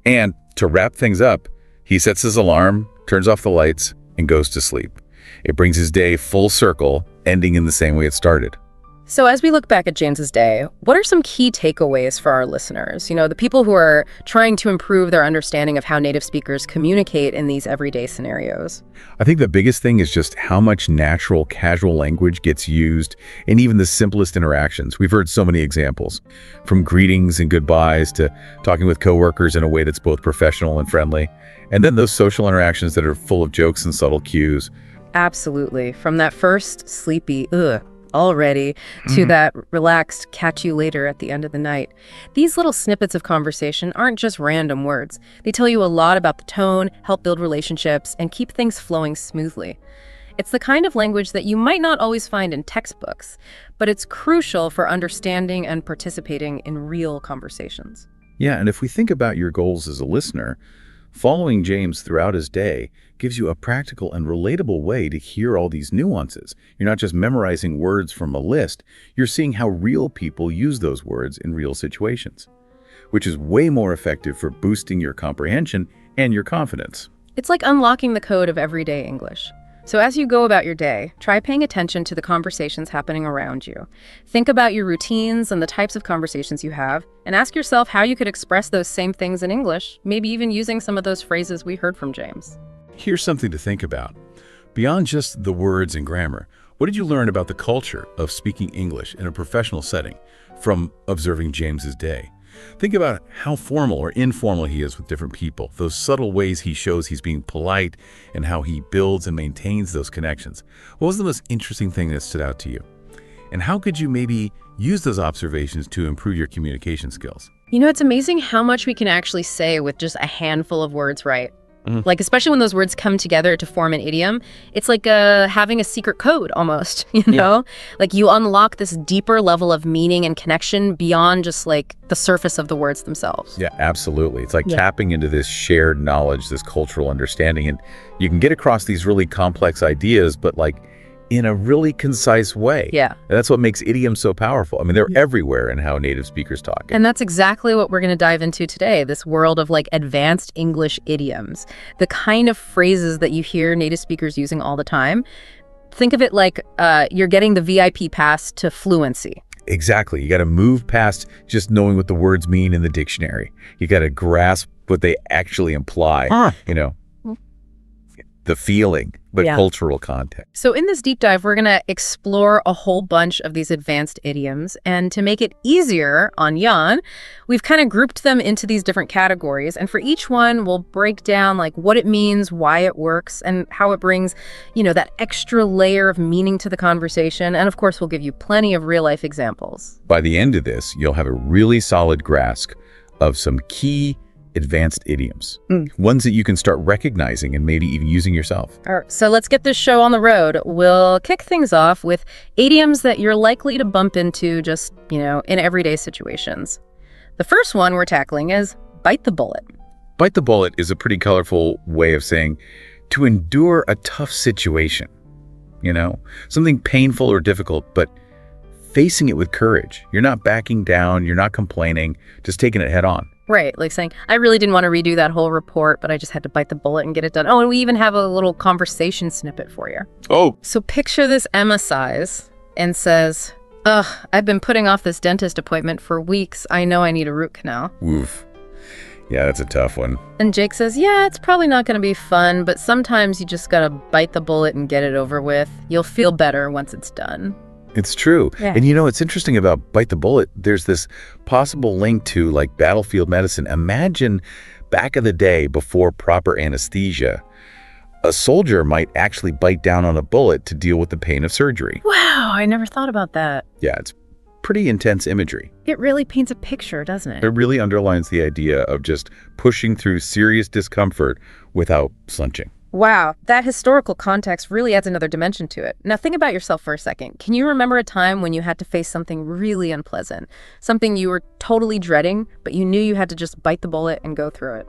And to wrap things up, he sets his alarm, turns off the lights, and goes to sleep. It brings his day full circle, ending in the same way it started. So as we look back at James's day, what are some key takeaways for our listeners? You know, the people who are trying to improve their understanding of how native speakers communicate in these everyday scenarios. I think the biggest thing is just how much natural, casual language gets used in even the simplest interactions. We've heard so many examples, from greetings and goodbyes to talking with coworkers in a way that's both professional and friendly. And then those social interactions that are full of jokes and subtle cues. Absolutely. From that first sleepy, already, to that relaxed catch you later at the end of the night. These little snippets of conversation aren't just random words. They tell you a lot about the tone, help build relationships, and keep things flowing smoothly. It's the kind of language that you might not always find in textbooks, but it's crucial for understanding and participating in real conversations. Yeah, and if we think about your goals as a listener, following James throughout his day gives you a practical and relatable way to hear all these nuances. You're not just memorizing words from a list, you're seeing how real people use those words in real situations, which is way more effective for boosting your comprehension and your confidence. It's like unlocking the code of everyday English. So as you go about your day, try paying attention to the conversations happening around you. Think about your routines and the types of conversations you have, and ask yourself how you could express those same things in English, maybe even using some of those phrases we heard from James. Here's something to think about. Beyond just the words and grammar, what did you learn about the culture of speaking English in a professional setting from observing James's day? Think about how formal or informal he is with different people, those subtle ways he shows he's being polite, and how he builds and maintains those connections. What was the most interesting thing that stood out to you? And how could you maybe use those observations to improve your communication skills? You know, it's amazing how much we can actually say with just a handful of words, right? Like, especially when those words come together to form an idiom, it's like having a secret code almost, you know? Yeah. Like you unlock this deeper level of meaning and connection beyond just like the surface of the words themselves. Yeah, absolutely. It's like tapping into this shared knowledge, this cultural understanding, and you can get across these really complex ideas, but like in a really concise way. Yeah. And that's what makes idioms so powerful. I mean, they're everywhere in how native speakers talk. And that's exactly what we're going to dive into today, this world of like advanced English idioms, the kind of phrases that you hear native speakers using all the time. Think of it like you're getting the VIP pass to fluency. Exactly. You got to move past just knowing what the words mean in the dictionary. You got to grasp what they actually imply, you know, the feeling, but cultural context. So in this deep dive, we're going to explore a whole bunch of these advanced idioms. And to make it easier on Jan, we've kind of grouped them into these different categories. And for each one, we'll break down like what it means, why it works, and how it brings, you know, that extra layer of meaning to the conversation. And of course, we'll give you plenty of real life examples. By the end of this, you'll have a really solid grasp of some key advanced idioms, ones that you can start recognizing and maybe even using yourself. All right, so let's get this show on the road. We'll kick things off with idioms that you're likely to bump into just, you know, in everyday situations. The first one we're tackling is bite the bullet. Bite the bullet is a pretty colorful way of saying to endure a tough situation, you know, something painful or difficult, but facing it with courage. You're not backing down, you're not complaining, just taking it head on. Right, like saying, I really didn't want to redo that whole report, but I just had to bite the bullet and get it done. Oh, and we even have a little conversation snippet for you. Oh. So picture this Emma sighs and says, Ugh, I've been putting off this dentist appointment for weeks. I know I need a root canal. Oof. Yeah, that's a tough one. And Jake says, yeah, it's probably not going to be fun, but sometimes you just got to bite the bullet and get it over with. You'll feel better once it's done. It's true. Yeah. And it's interesting about bite the bullet. There's this possible link to like battlefield medicine. Imagine back in the day before proper anesthesia, a soldier might actually bite down on a bullet to deal with the pain of surgery. Wow, I never thought about that. Yeah, it's pretty intense imagery. It really paints a picture, doesn't it? It really underlines the idea of just pushing through serious discomfort without flinching. Wow, that historical context really adds another dimension to it. Now think about yourself for a second. Can you remember a time when you had to face something really unpleasant? Something you were totally dreading, but you knew you had to just bite the bullet and go through it?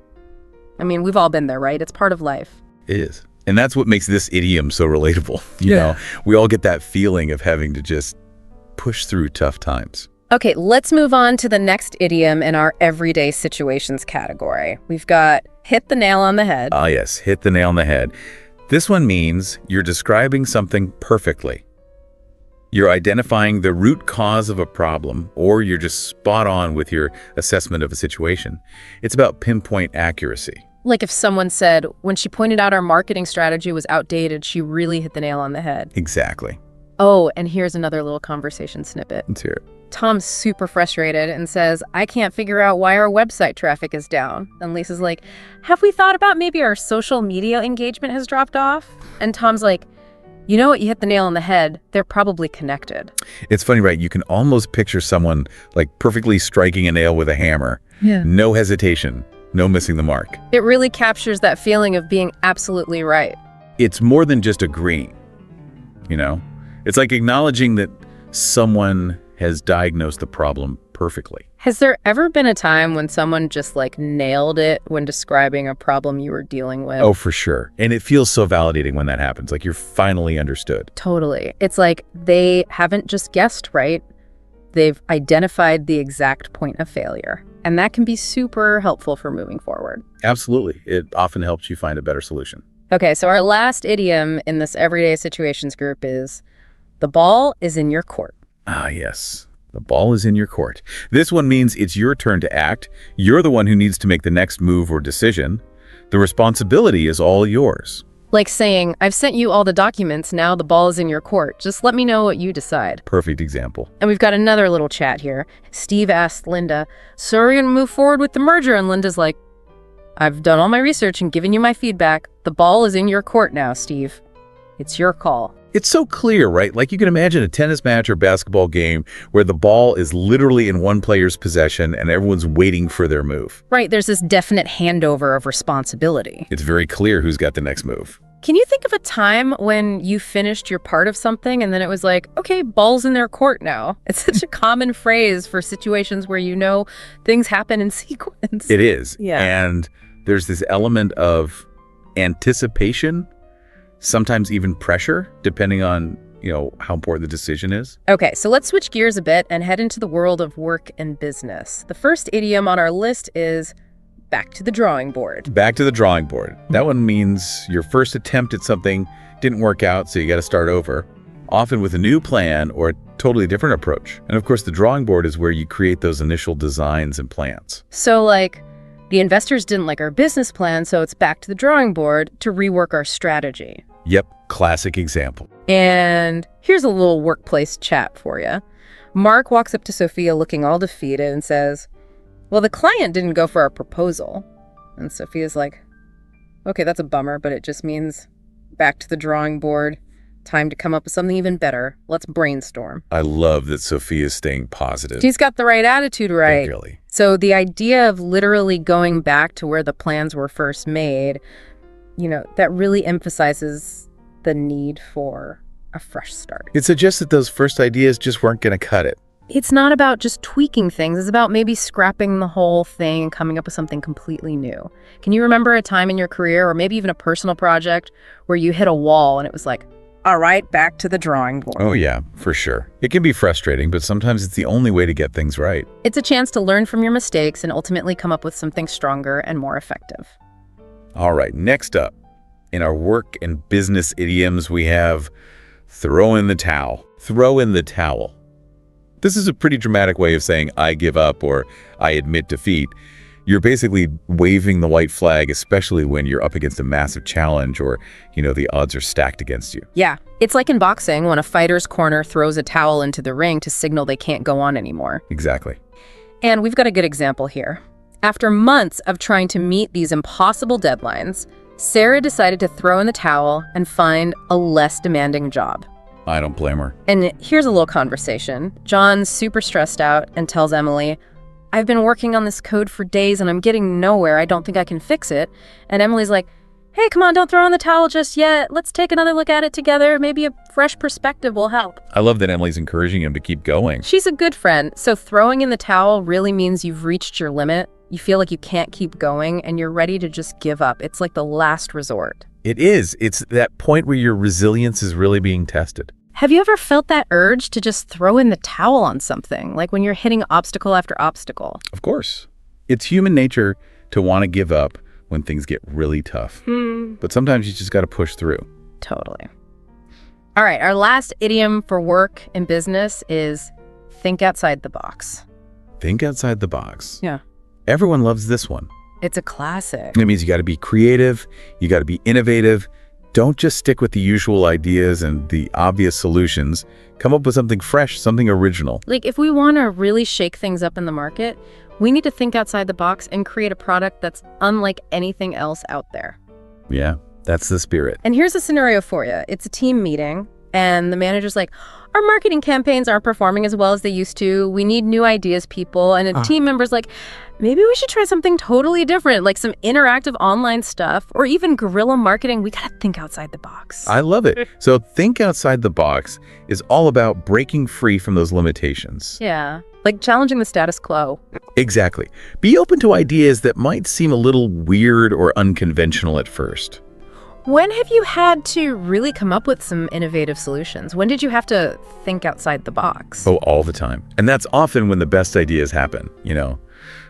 I mean, we've all been there, right? It's part of life. It is. And that's what makes this idiom so relatable. You know, we all get that feeling of having to just push through tough times. Okay, let's move on to the next idiom in our everyday situations category. We've got hit the nail on the head. Ah, yes, hit the nail on the head. This one means you're describing something perfectly. You're identifying the root cause of a problem, or you're just spot on with your assessment of a situation. It's about pinpoint accuracy. Like if someone said, when she pointed out our marketing strategy was outdated, she really hit the nail on the head. Exactly. Oh, and here's another little conversation snippet. Let's hear it. Tom's super frustrated and says, I can't figure out why our website traffic is down. And Lisa's like, have we thought about maybe our social media engagement has dropped off? And Tom's like, you know what? You hit the nail on the head. They're probably connected. It's funny, right? You can almost picture someone like perfectly striking a nail with a hammer. Yeah. No hesitation, no missing the mark. It really captures that feeling of being absolutely right. It's more than just agreeing, It's like acknowledging that someone has diagnosed the problem perfectly. Has there ever been a time when someone just nailed it when describing a problem you were dealing with? Oh, for sure. And it feels so validating when that happens, like you're finally understood. Totally. It's like they haven't just guessed right. They've identified the exact point of failure. And that can be super helpful for moving forward. Absolutely. It often helps you find a better solution. Okay, so our last idiom in this everyday situations group is the ball is in your court. Ah, yes. The ball is in your court. This one means it's your turn to act. You're the one who needs to make the next move or decision. The responsibility is all yours. Like saying, I've sent you all the documents, now the ball is in your court. Just let me know what you decide. Perfect example. And we've got another little chat here. Steve asked Linda, so are we going to move forward with the merger? And Linda's like, I've done all my research and given you my feedback. The ball is in your court now, Steve. It's your call. It's so clear, right? Like you can imagine a tennis match or basketball game where the ball is literally in one player's possession and everyone's waiting for their move. Right, there's this definite handover of responsibility. It's very clear who's got the next move. Can you think of a time when you finished your part of something and then it was like, okay, ball's in their court now? It's such a common phrase for situations where things happen in sequence. It is. Yeah. And there's this element of anticipation, sometimes even pressure, depending on, how important the decision is. Okay, so let's switch gears a bit and head into the world of work and business. The first idiom on our list is back to the drawing board. Back to the drawing board. That one means your first attempt at something didn't work out, so you got to start over, often with a new plan or a totally different approach. And of course, the drawing board is where you create those initial designs and plans. So the investors didn't like our business plan, so it's back to the drawing board to rework our strategy. Yep, classic example. And here's a little workplace chat for you. Mark walks up to Sophia looking all defeated and says, well, the client didn't go for our proposal. And Sophia's like, okay, that's a bummer, but it just means back to the drawing board. Time to come up with something even better. Let's brainstorm. I love that Sophia's staying positive. She's got the right attitude, right? Really. So the idea of literally going back to where the plans were first made, that really emphasizes the need for a fresh start. It suggests that those first ideas just weren't going to cut it. It's not about just tweaking things. It's about maybe scrapping the whole thing and coming up with something completely new. Can you remember a time in your career or maybe even a personal project where you hit a wall and it was like, all right, back to the drawing board? Oh, yeah, for sure. It can be frustrating, but sometimes it's the only way to get things right. It's a chance to learn from your mistakes and ultimately come up with something stronger and more effective. All right, next up, in our work and business idioms, we have throw in the towel. Throw in the towel. This is a pretty dramatic way of saying I give up or I admit defeat. You're basically waving the white flag, especially when you're up against a massive challenge or, the odds are stacked against you. Yeah. It's like in boxing when a fighter's corner throws a towel into the ring to signal they can't go on anymore. Exactly. And we've got a good example here. After months of trying to meet these impossible deadlines, Sarah decided to throw in the towel and find a less demanding job. I don't blame her. And here's a little conversation. John's super stressed out and tells Emily, I've been working on this code for days and I'm getting nowhere. I don't think I can fix it. And Emily's like, hey, come on, don't throw in the towel just yet. Let's take another look at it together. Maybe a fresh perspective will help. I love that Emily's encouraging him to keep going. She's a good friend. So throwing in the towel really means you've reached your limit. You feel like you can't keep going and you're ready to just give up. It's like the last resort. It is. It's that point where your resilience is really being tested. Have you ever felt that urge to just throw in the towel on something, like when you're hitting obstacle after obstacle? Of course. It's human nature to want to give up when things get really tough. But sometimes you just got to push through. Totally. All right, our last idiom for work and business is think outside the box. Think outside the box. Yeah. Everyone loves this one. It's a classic. It means you got to be creative, you got to be innovative. Don't just stick with the usual ideas and the obvious solutions. Come up with something fresh, something original. Like if we want to really shake things up in the market, we need to think outside the box and create a product that's unlike anything else out there. Yeah, that's the spirit. And here's a scenario for you. It's a team meeting and the manager's like, our marketing campaigns aren't performing as well as they used to. We need new ideas, people. And a team member's like, maybe we should try something totally different, like some interactive online stuff or even guerrilla marketing. We got to think outside the box. I love it. So think outside the box is all about breaking free from those limitations. Yeah, like challenging the status quo. Exactly. Be open to ideas that might seem a little weird or unconventional at first. When have you had to really come up with some innovative solutions? When did you have to think outside the box? Oh, all the time. And that's often when the best ideas happen,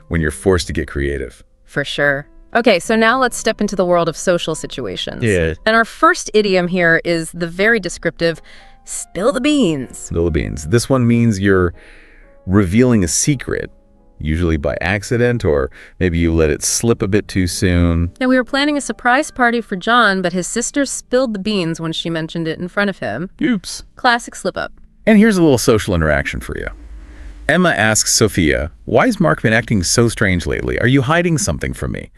when you're forced to get creative. For sure. Okay, so now let's step into the world of social situations. Yeah. And our first idiom here is the very descriptive, spill the beans. Spill the beans. This one means you're revealing a secret, usually by accident, or maybe you let it slip a bit too soon. Now, we were planning a surprise party for John, but his sister spilled the beans when she mentioned it in front of him. Oops. Classic slip-up. And here's a little social interaction for you. Emma asks Sophia, why has Mark been acting so strange lately? Are you hiding something from me?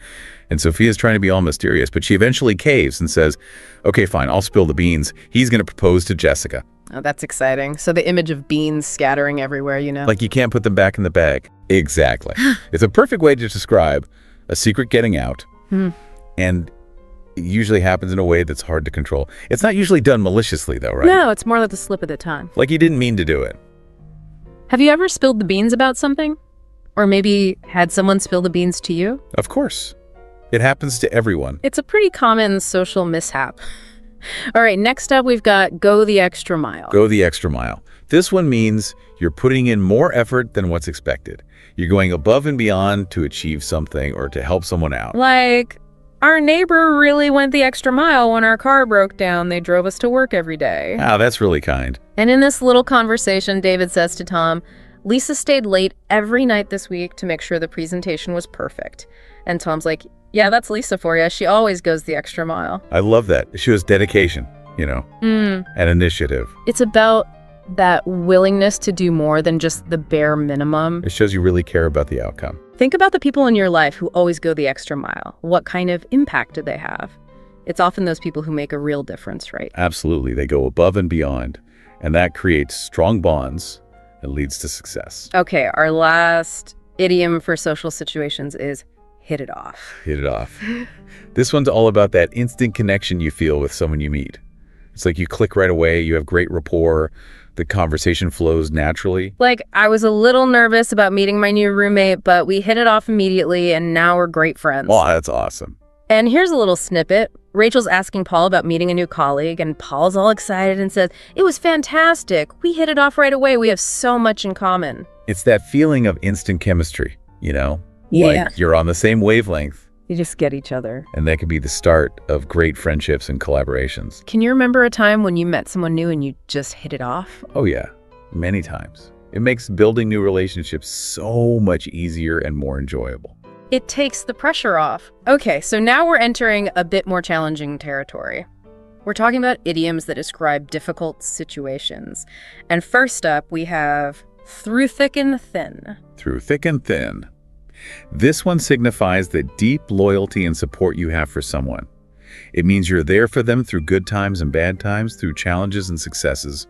And Sophia's trying to be all mysterious, but she eventually caves and says, okay, fine, I'll spill the beans. He's going to propose to Jessica. Oh, that's exciting. So the image of beans scattering everywhere, Like you can't put them back in the bag. Exactly. It's a perfect way to describe a secret getting out. And it usually happens in a way that's hard to control. It's not usually done maliciously, though, right? No, it's more like the slip of the tongue. Like he didn't mean to do it. Have you ever spilled the beans about something? Or maybe had someone spill the beans to you? Of course. It happens to everyone. It's a pretty common social mishap. All right, next up, we've got go the extra mile. Go the extra mile. This one means you're putting in more effort than what's expected. You're going above and beyond to achieve something or to help someone out. Like, our neighbor really went the extra mile when our car broke down. They drove us to work every day. Ah, that's really kind. And in this little conversation, David says to Tom, Lisa stayed late every night this week to make sure the presentation was perfect. And Tom's like, yeah, that's Lisa for you. She always goes the extra mile. I love that. It shows dedication, and initiative. It's about that willingness to do more than just the bare minimum. It shows you really care about the outcome. Think about the people in your life who always go the extra mile. What kind of impact do they have? It's often those people who make a real difference, right? Absolutely. They go above and beyond, and that creates strong bonds and leads to success. Okay, our last idiom for social situations is hit it off. Hit it off. This one's all about that instant connection you feel with someone you meet. It's like you click right away, you have great rapport, the conversation flows naturally. Like, I was a little nervous about meeting my new roommate, but we hit it off immediately, and now we're great friends. Oh, that's awesome. And here's a little snippet. Rachel's asking Paul about meeting a new colleague, and Paul's all excited and says, it was fantastic. We hit it off right away. We have so much in common. It's that feeling of instant chemistry, Yeah. Like you're on the same wavelength. You just get each other. And that could be the start of great friendships and collaborations. Can you remember a time when you met someone new and you just hit it off? Oh, yeah. Many times. It makes building new relationships so much easier and more enjoyable. It takes the pressure off. Okay, so now we're entering a bit more challenging territory. We're talking about idioms that describe difficult situations. And first up, we have through thick and thin. Through thick and thin. This one signifies the deep loyalty and support you have for someone. It means you're there for them through good times and bad times, through challenges and successes.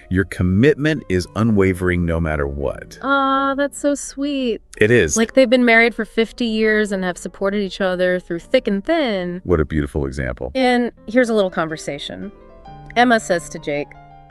Your commitment is unwavering no matter what. Aw, that's so sweet. It is. Like they've been married for 50 years and have supported each other through thick and thin. What a beautiful example. And here's a little conversation. Emma says to Jake,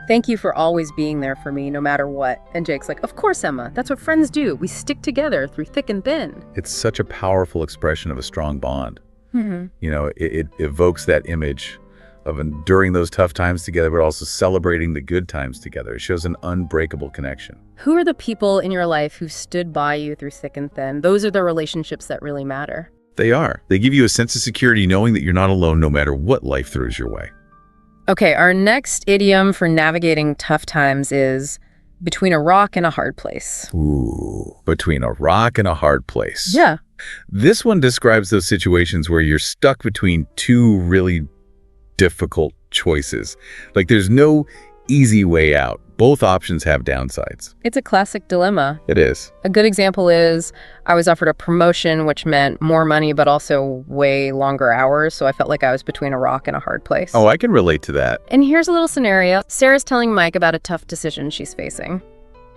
"Thank you for always being there for me no matter what." And Jake's like, "Of course, Emma. That's what friends do. We stick together through thick and thin." It's such a powerful expression of a strong bond. Mm-hmm. You know, it evokes that image of enduring those tough times together, but also celebrating the good times together. It shows an unbreakable connection. Who are the people in your life who stood by you through thick and thin? Those are the relationships that really matter. They are. They give you a sense of security knowing that you're not alone no matter what life throws your way. Okay, our next idiom for navigating tough times is between a rock and a hard place. Ooh, between a rock and a hard place. Yeah. This one describes those situations where you're stuck between two really difficult choices. Like there's no easy way out. Both options have downsides. It's a classic dilemma. It is. A good example is I was offered a promotion, which meant more money, but also way longer hours. So I felt like I was between a rock and a hard place. Oh, I can relate to that. And here's a little scenario. Sarah's telling Mike about a tough decision she's facing.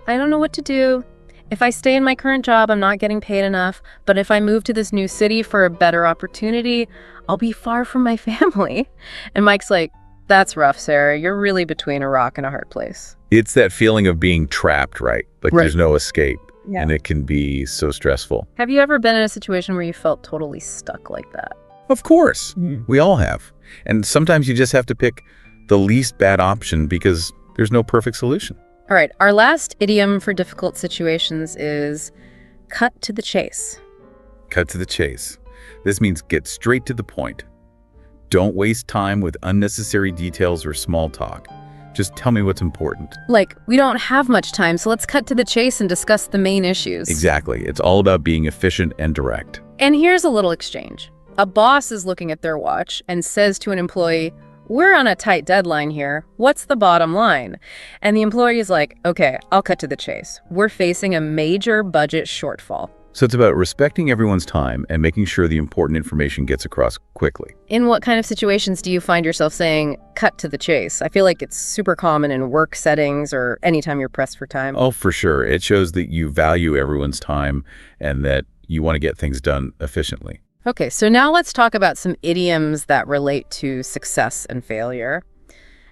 "I don't know what to do. If I stay in my current job, I'm not getting paid enough. But if I move to this new city for a better opportunity, I'll be far from my family." And Mike's like, "That's rough, Sarah. You're really between a rock and a hard place." It's that feeling of being trapped, right? Like there's no escape. Yeah. And it can be so stressful. Have you ever been in a situation where you felt totally stuck like that? Of course. We all have. And sometimes you just have to pick the least bad option because there's no perfect solution. All right, our last idiom for difficult situations is cut to the chase. Cut to the chase. This means get straight to the point. Don't waste time with unnecessary details or small talk. Just tell me what's important. Like, we don't have much time, so let's cut to the chase and discuss the main issues. Exactly. It's all about being efficient and direct. And here's a little exchange. A boss is looking at their watch and says to an employee, "We're on a tight deadline here. What's the bottom line?" And the employee is like, "Okay, I'll cut to the chase. We're facing a major budget shortfall." So it's about respecting everyone's time and making sure the important information gets across quickly. In what kind of situations do you find yourself saying, cut to the chase? I feel like it's super common in work settings or anytime you're pressed for time. Oh, for sure. It shows that you value everyone's time and that you want to get things done efficiently. Okay, so now let's talk about some idioms that relate to success and failure.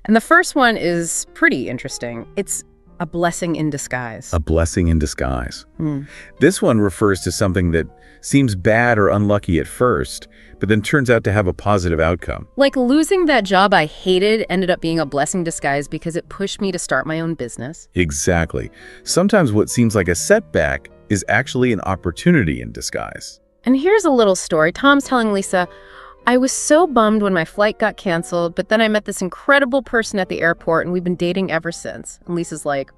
And the first one is pretty interesting. It's a blessing in disguise. A blessing in disguise. This one refers to something that seems bad or unlucky at first, but then turns out to have a positive outcome. Like losing that job I hated ended up being a blessing in disguise because it pushed me to start my own business. Exactly. Sometimes what seems like a setback is actually an opportunity in disguise. And here's a little story. Tom's telling Lisa, "I was so bummed when my flight got canceled, but then I met this incredible person at the airport and we've been dating ever since." And Lisa's like,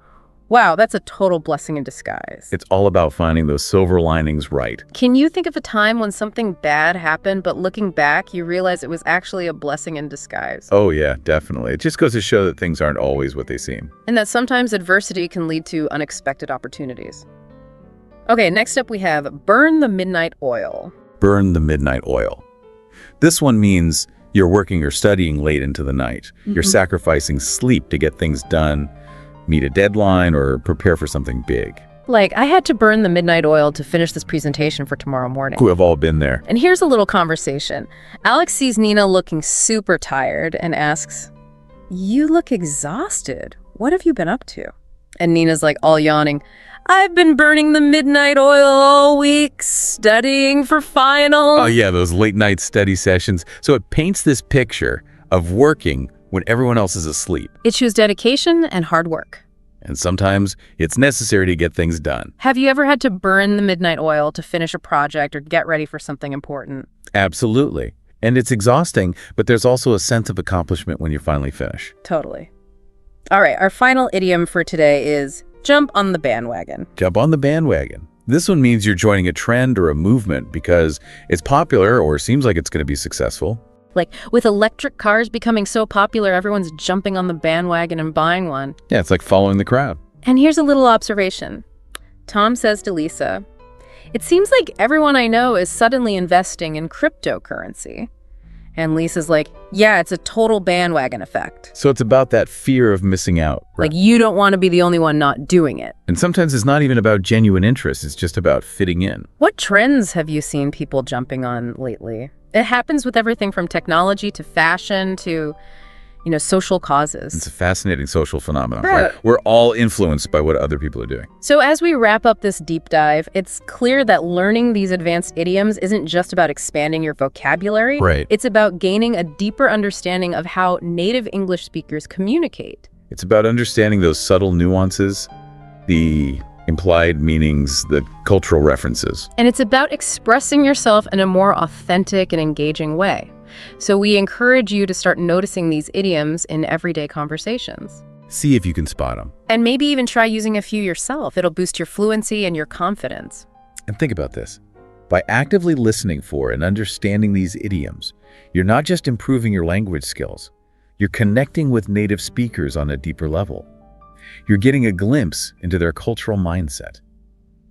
"Wow, that's a total blessing in disguise." It's all about finding those silver linings right. Can you think of a time when something bad happened, but looking back, you realize it was actually a blessing in disguise? Oh yeah, definitely. It just goes to show that things aren't always what they seem. And that sometimes adversity can lead to unexpected opportunities. Okay, next up we have burn the midnight oil. Burn the midnight oil. This one means you're working or studying late into the night. You're sacrificing sleep to get things done, meet a deadline, or prepare for something big. Like, I had to burn the midnight oil to finish this presentation for tomorrow morning. We've all been there. And here's a little conversation. Alex sees Nina looking super tired and asks, "You look exhausted. What have you been up to?" And Nina's like all yawning, "I've been burning the midnight oil all week, studying for finals." Oh yeah, those late night study sessions. So it paints this picture of working when everyone else is asleep. It shows dedication and hard work. And sometimes it's necessary to get things done. Have you ever had to burn the midnight oil to finish a project or get ready for something important? Absolutely. And it's exhausting, but there's also a sense of accomplishment when you finally finish. Totally. All right, our final idiom for today is Jump on the bandwagon. Jump on the bandwagon. This one means you're joining a trend or a movement because it's popular or seems like it's going to be successful. Like with electric cars becoming so popular, everyone's jumping on the bandwagon and buying one. Yeah, it's like following the crowd. And here's a little observation. Tom says to Lisa, "It seems like everyone I know is suddenly investing in cryptocurrency." And Lisa's like, "Yeah, it's a total bandwagon effect." So it's about that fear of missing out. Right? Like you don't want to be the only one not doing it. And sometimes it's not even about genuine interest. It's just about fitting in. What trends have you seen people jumping on lately? It happens with everything from technology to fashion to, social causes. It's a fascinating social phenomenon. Right. We're all influenced by what other people are doing. So as we wrap up this deep dive, it's clear that learning these advanced idioms isn't just about expanding your vocabulary. Right. It's about gaining a deeper understanding of how native English speakers communicate. It's about understanding those subtle nuances, the implied meanings, the cultural references. And it's about expressing yourself in a more authentic and engaging way. So we encourage you to start noticing these idioms in everyday conversations. See if you can spot them. And maybe even try using a few yourself. It'll boost your fluency and your confidence. And think about this. By actively listening for and understanding these idioms, you're not just improving your language skills, you're connecting with native speakers on a deeper level. You're getting a glimpse into their cultural mindset.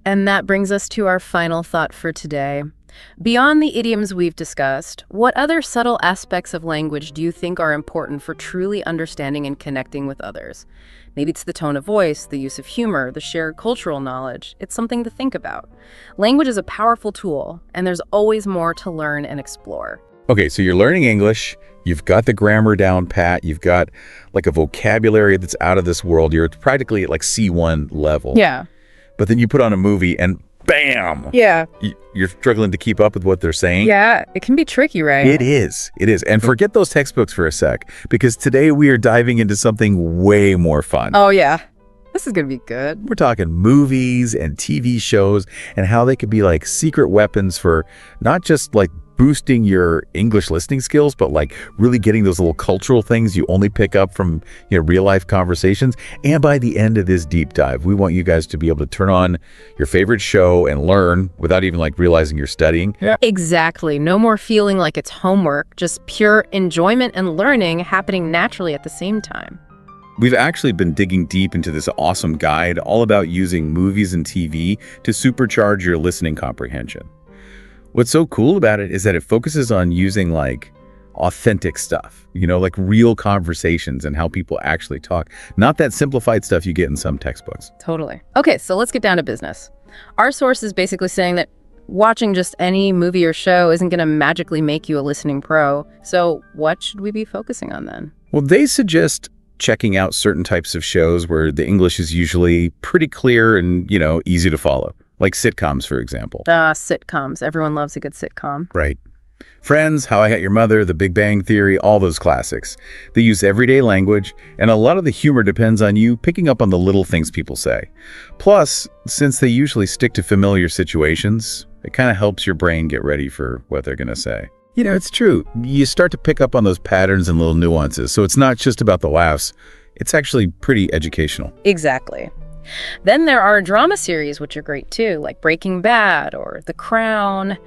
And that brings us to our final thought for today. Beyond the idioms we've discussed, what other subtle aspects of language do you think are important for truly understanding and connecting with others? Maybe it's the tone of voice, the use of humor, the shared cultural knowledge. It's something to think about. Language is a powerful tool, and there's always more to learn and explore. Okay, so you're learning English, you've got the grammar down pat, you've got like a vocabulary that's out of this world, you're practically at like C1 level. Yeah. But then you put on a movie and bam! Yeah. You're struggling to keep up with what they're saying. Yeah, it can be tricky, right? It is. It is. And forget those textbooks for a sec, because today we are diving into something way more fun. Oh, yeah. This is going to be good. We're talking movies and TV shows and how they could be like secret weapons for not just like boosting your English listening skills, but like really getting those little cultural things you only pick up from real life conversations. And by the end of this deep dive, we want you guys to be able to turn on your favorite show and learn without even like realizing you're studying. Yeah. Exactly. No more feeling like it's homework, just pure enjoyment and learning happening naturally at the same time. We've actually been digging deep into this awesome guide all about using movies and TV to supercharge your listening comprehension. What's so cool about it is that it focuses on using like authentic stuff, like real conversations and how people actually talk, not that simplified stuff you get in some textbooks. Totally. Okay, so let's get down to business. Our source is basically saying that watching just any movie or show isn't going to magically make you a listening pro. So what should we be focusing on then? Well, they suggest checking out certain types of shows where the English is usually pretty clear and, easy to follow. Like sitcoms, for example. Sitcoms. Everyone loves a good sitcom. Right. Friends, How I Got Your Mother, The Big Bang Theory, all those classics. They use everyday language, and a lot of the humor depends on you picking up on the little things people say. Plus, since they usually stick to familiar situations, it kind of helps your brain get ready for what they're going to say. It's true. You start to pick up on those patterns and little nuances, so it's not just about the laughs. It's actually pretty educational. Exactly. Then there are drama series, which are great too, like Breaking Bad or The Crown.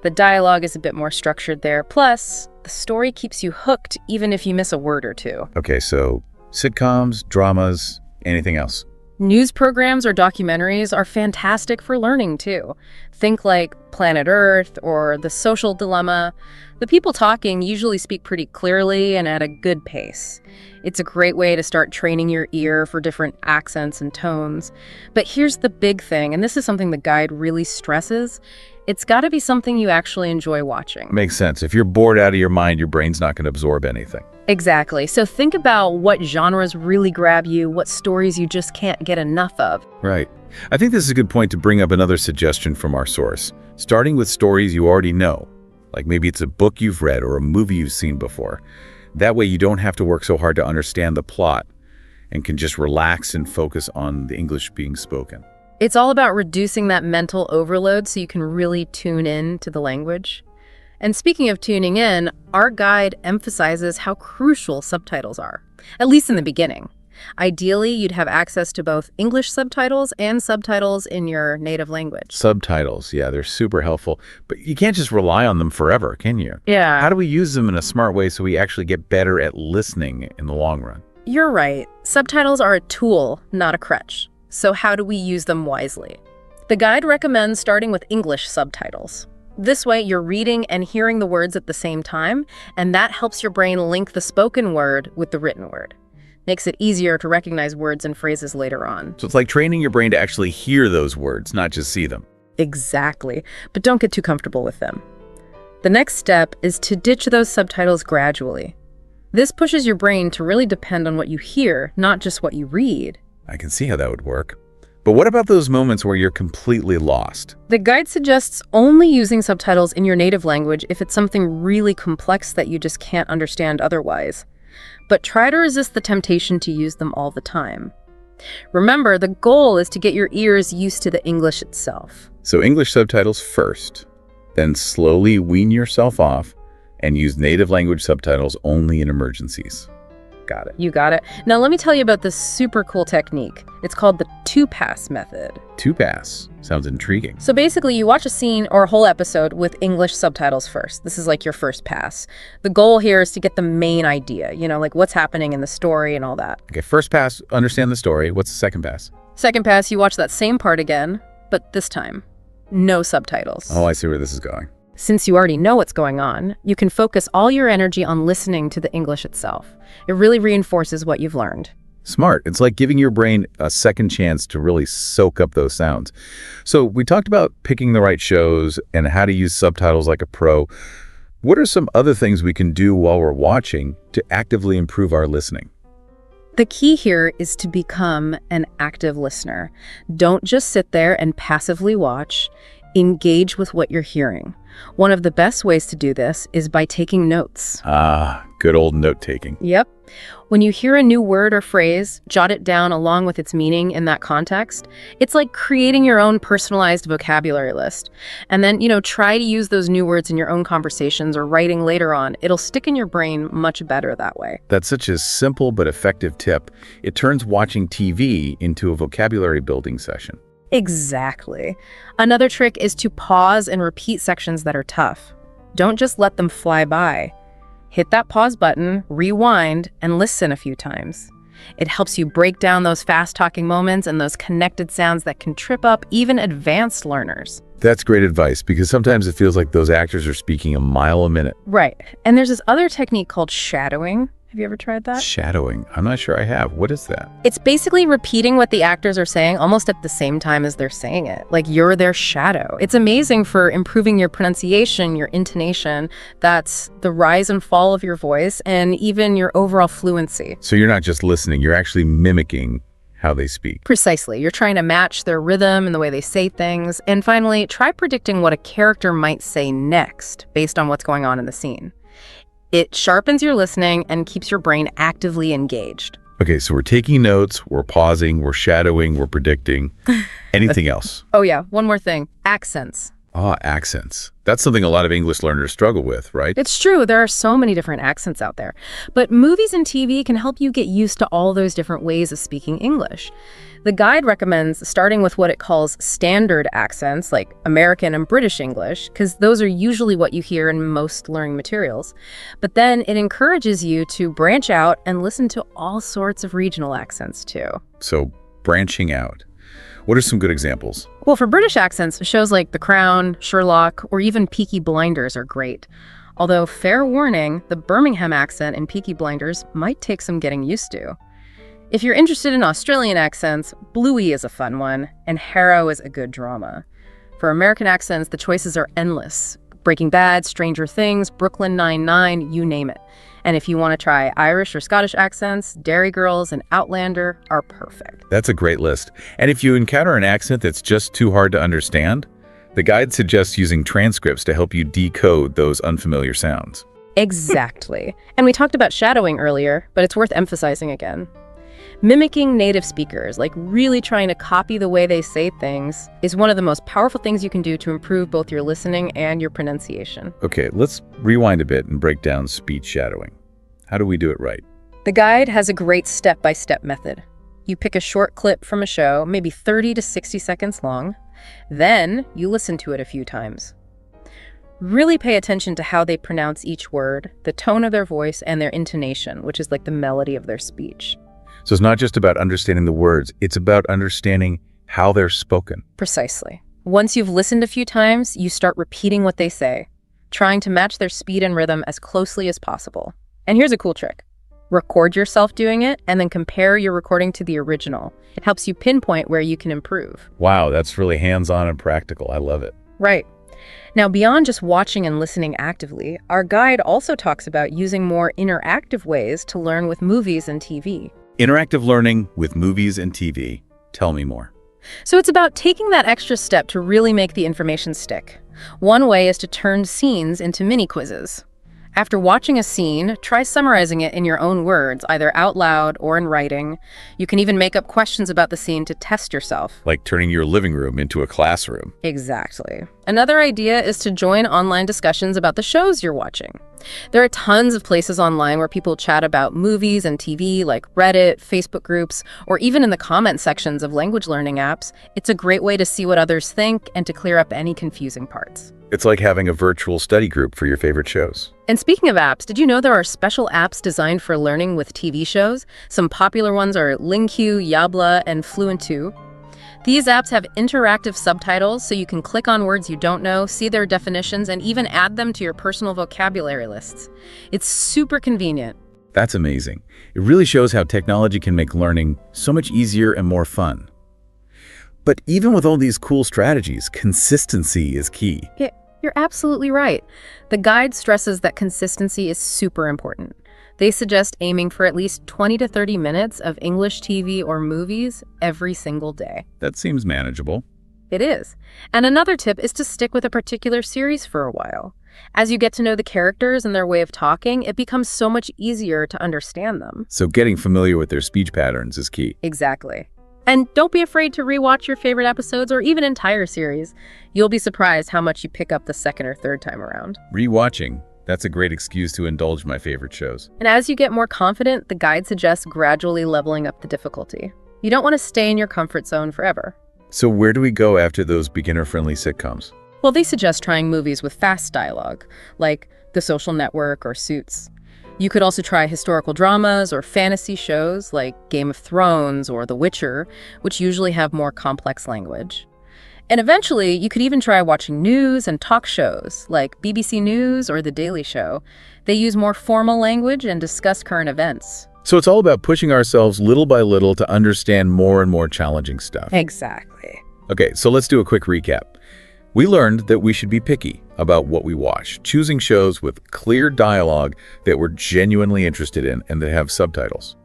The dialogue is a bit more structured there. Plus, the story keeps you hooked even if you miss a word or two. Okay, so sitcoms, dramas, anything else? News programs or documentaries are fantastic for learning too. Think like Planet Earth or The Social Dilemma. The people talking usually speak pretty clearly and at a good pace. It's a great way to start training your ear for different accents and tones. But here's the big thing, and this is something the guide really stresses. It's got to be something you actually enjoy watching. Makes sense. If you're bored out of your mind, your brain's not going to absorb anything. Exactly. So think about what genres really grab you, what stories you just can't get enough of. Right. I think this is a good point to bring up another suggestion from our source, starting with stories you already know. Like maybe it's a book you've read or a movie you've seen before. That way you don't have to work so hard to understand the plot and can just relax and focus on the English being spoken. It's all about reducing that mental overload so you can really tune in to the language. And speaking of tuning in, our guide emphasizes how crucial subtitles are, at least in the beginning. Ideally, you'd have access to both English subtitles and subtitles in your native language. Subtitles, yeah, they're super helpful. But you can't just rely on them forever, can you? Yeah. How do we use them in a smart way so we actually get better at listening in the long run? You're right. Subtitles are a tool, not a crutch. So how do we use them wisely? The guide recommends starting with English subtitles. This way, you're reading and hearing the words at the same time, and that helps your brain link the spoken word with the written word. Makes it easier to recognize words and phrases later on. So it's like training your brain to actually hear those words, not just see them. Exactly. But don't get too comfortable with them. The next step is to ditch those subtitles gradually. This pushes your brain to really depend on what you hear, not just what you read. I can see how that would work. But what about those moments where you're completely lost? The guide suggests only using subtitles in your native language if it's something really complex that you just can't understand otherwise. But try to resist the temptation to use them all the time. Remember, the goal is to get your ears used to the English itself. So English subtitles first, then slowly wean yourself off and use native language subtitles only in emergencies. Got it. You got it. Now let me tell you about this super cool technique. It's called the two-pass method. Two-pass. Sounds intriguing. So basically, you watch a scene or a whole episode with English subtitles first. This is like your first pass. The goal here is to get the main idea, like what's happening in the story and all that. Okay, first pass, understand the story. What's the second pass? Second pass, you watch that same part again, but this time, no subtitles. Oh, I see where this is going. Since you already know what's going on, you can focus all your energy on listening to the English itself. It really reinforces what you've learned. Smart. It's like giving your brain a second chance to really soak up those sounds. So we talked about picking the right shows and how to use subtitles like a pro. What are some other things we can do while we're watching to actively improve our listening? The key here is to become an active listener. Don't just sit there and passively watch. Engage with what you're hearing. One of the best ways to do this is by taking notes. Ah, good old note-taking. Yep. When you hear a new word or phrase, jot it down along with its meaning in that context. It's like creating your own personalized vocabulary list. And then, try to use those new words in your own conversations or writing later on. It'll stick in your brain much better that way. That's such a simple but effective tip. It turns watching TV into a vocabulary building session. Exactly. Another trick is to pause and repeat sections that are tough. Don't just let them fly by. Hit that pause button, rewind, and listen a few times. It helps you break down those fast-talking moments and those connected sounds that can trip up even advanced learners. That's great advice, because sometimes it feels like those actors are speaking a mile a minute. Right. And there's this other technique called shadowing. Have you ever tried that? Shadowing? I'm not sure I have. What is that? It's basically repeating what the actors are saying almost at the same time as they're saying it. Like you're their shadow. It's amazing for improving your pronunciation, your intonation. That's the rise and fall of your voice and even your overall fluency. So you're not just listening, you're actually mimicking how they speak. Precisely. You're trying to match their rhythm and the way they say things. And finally, try predicting what a character might say next based on what's going on in the scene. It sharpens your listening and keeps your brain actively engaged. Okay, so we're taking notes, we're pausing, we're shadowing, we're predicting. Anything else? Oh yeah, one more thing. Accents. Ah, accents. That's something a lot of English learners struggle with, right? It's true. There are so many different accents out there. But movies and TV can help you get used to all those different ways of speaking English. The guide recommends starting with what it calls standard accents, like American and British English, because those are usually what you hear in most learning materials. But then it encourages you to branch out and listen to all sorts of regional accents, too. So, branching out. What are some good examples? Well, for British accents, shows like The Crown, Sherlock, or even Peaky Blinders are great. Although, fair warning, the Birmingham accent in Peaky Blinders might take some getting used to. If you're interested in Australian accents, Bluey is a fun one, and Harrow is a good drama. For American accents, the choices are endless. Breaking Bad, Stranger Things, Brooklyn Nine-Nine, you name it. And if you want to try Irish or Scottish accents, Derry Girls and Outlander are perfect. That's a great list. And if you encounter an accent that's just too hard to understand, the guide suggests using transcripts to help you decode those unfamiliar sounds. Exactly. And we talked about shadowing earlier, but it's worth emphasizing again. Mimicking native speakers, like really trying to copy the way they say things, is one of the most powerful things you can do to improve both your listening and your pronunciation. Okay, let's rewind a bit and break down speech shadowing. How do we do it right? The guide has a great step-by-step method. You pick a short clip from a show, maybe 30 to 60 seconds long. Then you listen to it a few times. Really pay attention to how they pronounce each word, the tone of their voice, and their intonation, which is like the melody of their speech. So it's not just about understanding the words, it's about understanding how they're spoken. Precisely. Once you've listened a few times, you start repeating what they say, trying to match their speed and rhythm as closely as possible. And here's a cool trick. Record yourself doing it and then compare your recording to the original. It helps you pinpoint where you can improve. Wow, that's really hands-on and practical. I love it. Right. Now, beyond just watching and listening actively, our guide also talks about using more interactive ways to learn with movies and TV. Interactive learning with movies and TV. Tell me more. So it's about taking that extra step to really make the information stick. One way is to turn scenes into mini quizzes. After watching a scene, try summarizing it in your own words, either out loud or in writing. You can even make up questions about the scene to test yourself. Like turning your living room into a classroom. Exactly. Another idea is to join online discussions about the shows you're watching. There are tons of places online where people chat about movies and TV, like Reddit, Facebook groups, or even in the comment sections of language learning apps. It's a great way to see what others think and to clear up any confusing parts. It's like having a virtual study group for your favorite shows. And speaking of apps, did you know there are special apps designed for learning with TV shows? Some popular ones are LingQ, Yabla, and Fluency. These apps have interactive subtitles, so you can click on words you don't know, see their definitions, and even add them to your personal vocabulary lists. It's super convenient. That's amazing. It really shows how technology can make learning so much easier and more fun. But even with all these cool strategies, consistency is key. Yeah, you're absolutely right. The guide stresses that consistency is super important. They suggest aiming for at least 20 to 30 minutes of English TV or movies every single day. That seems manageable. It is. And another tip is to stick with a particular series for a while. As you get to know the characters and their way of talking, it becomes so much easier to understand them. So getting familiar with their speech patterns is key. Exactly. And don't be afraid to rewatch your favorite episodes or even entire series. You'll be surprised how much you pick up the second or third time around. Rewatching. That's a great excuse to indulge my favorite shows. And as you get more confident, the guide suggests gradually leveling up the difficulty. You don't want to stay in your comfort zone forever. So where do we go after those beginner-friendly sitcoms? Well, they suggest trying movies with fast dialogue, like The Social Network or Suits. You could also try historical dramas or fantasy shows like Game of Thrones or The Witcher, which usually have more complex language. And eventually, you could even try watching news and talk shows like BBC News or The Daily Show. They use more formal language and discuss current events. So it's all about pushing ourselves little by little to understand more and more challenging stuff. Exactly. Okay, so let's do a quick recap. We learned that we should be picky about what we watch, choosing shows with clear dialogue that we're genuinely interested in and that have subtitles.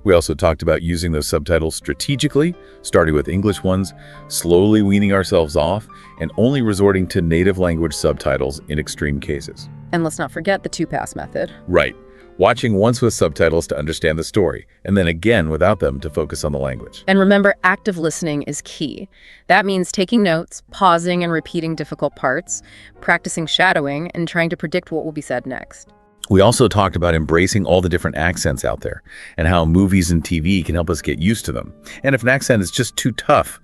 We also talked about using those subtitles strategically, starting with English ones, slowly weaning ourselves off, and only resorting to native language subtitles in extreme cases. And let's not forget the two-pass method. Right. Watching once with subtitles to understand the story, and then again without them to focus on the language. And remember, active listening is key. That means taking notes, pausing and repeating difficult parts, practicing shadowing, and trying to predict what will be said next. We also talked about embracing all the different accents out there and how movies and TV can help us get used to them. And if an accent is just too tough,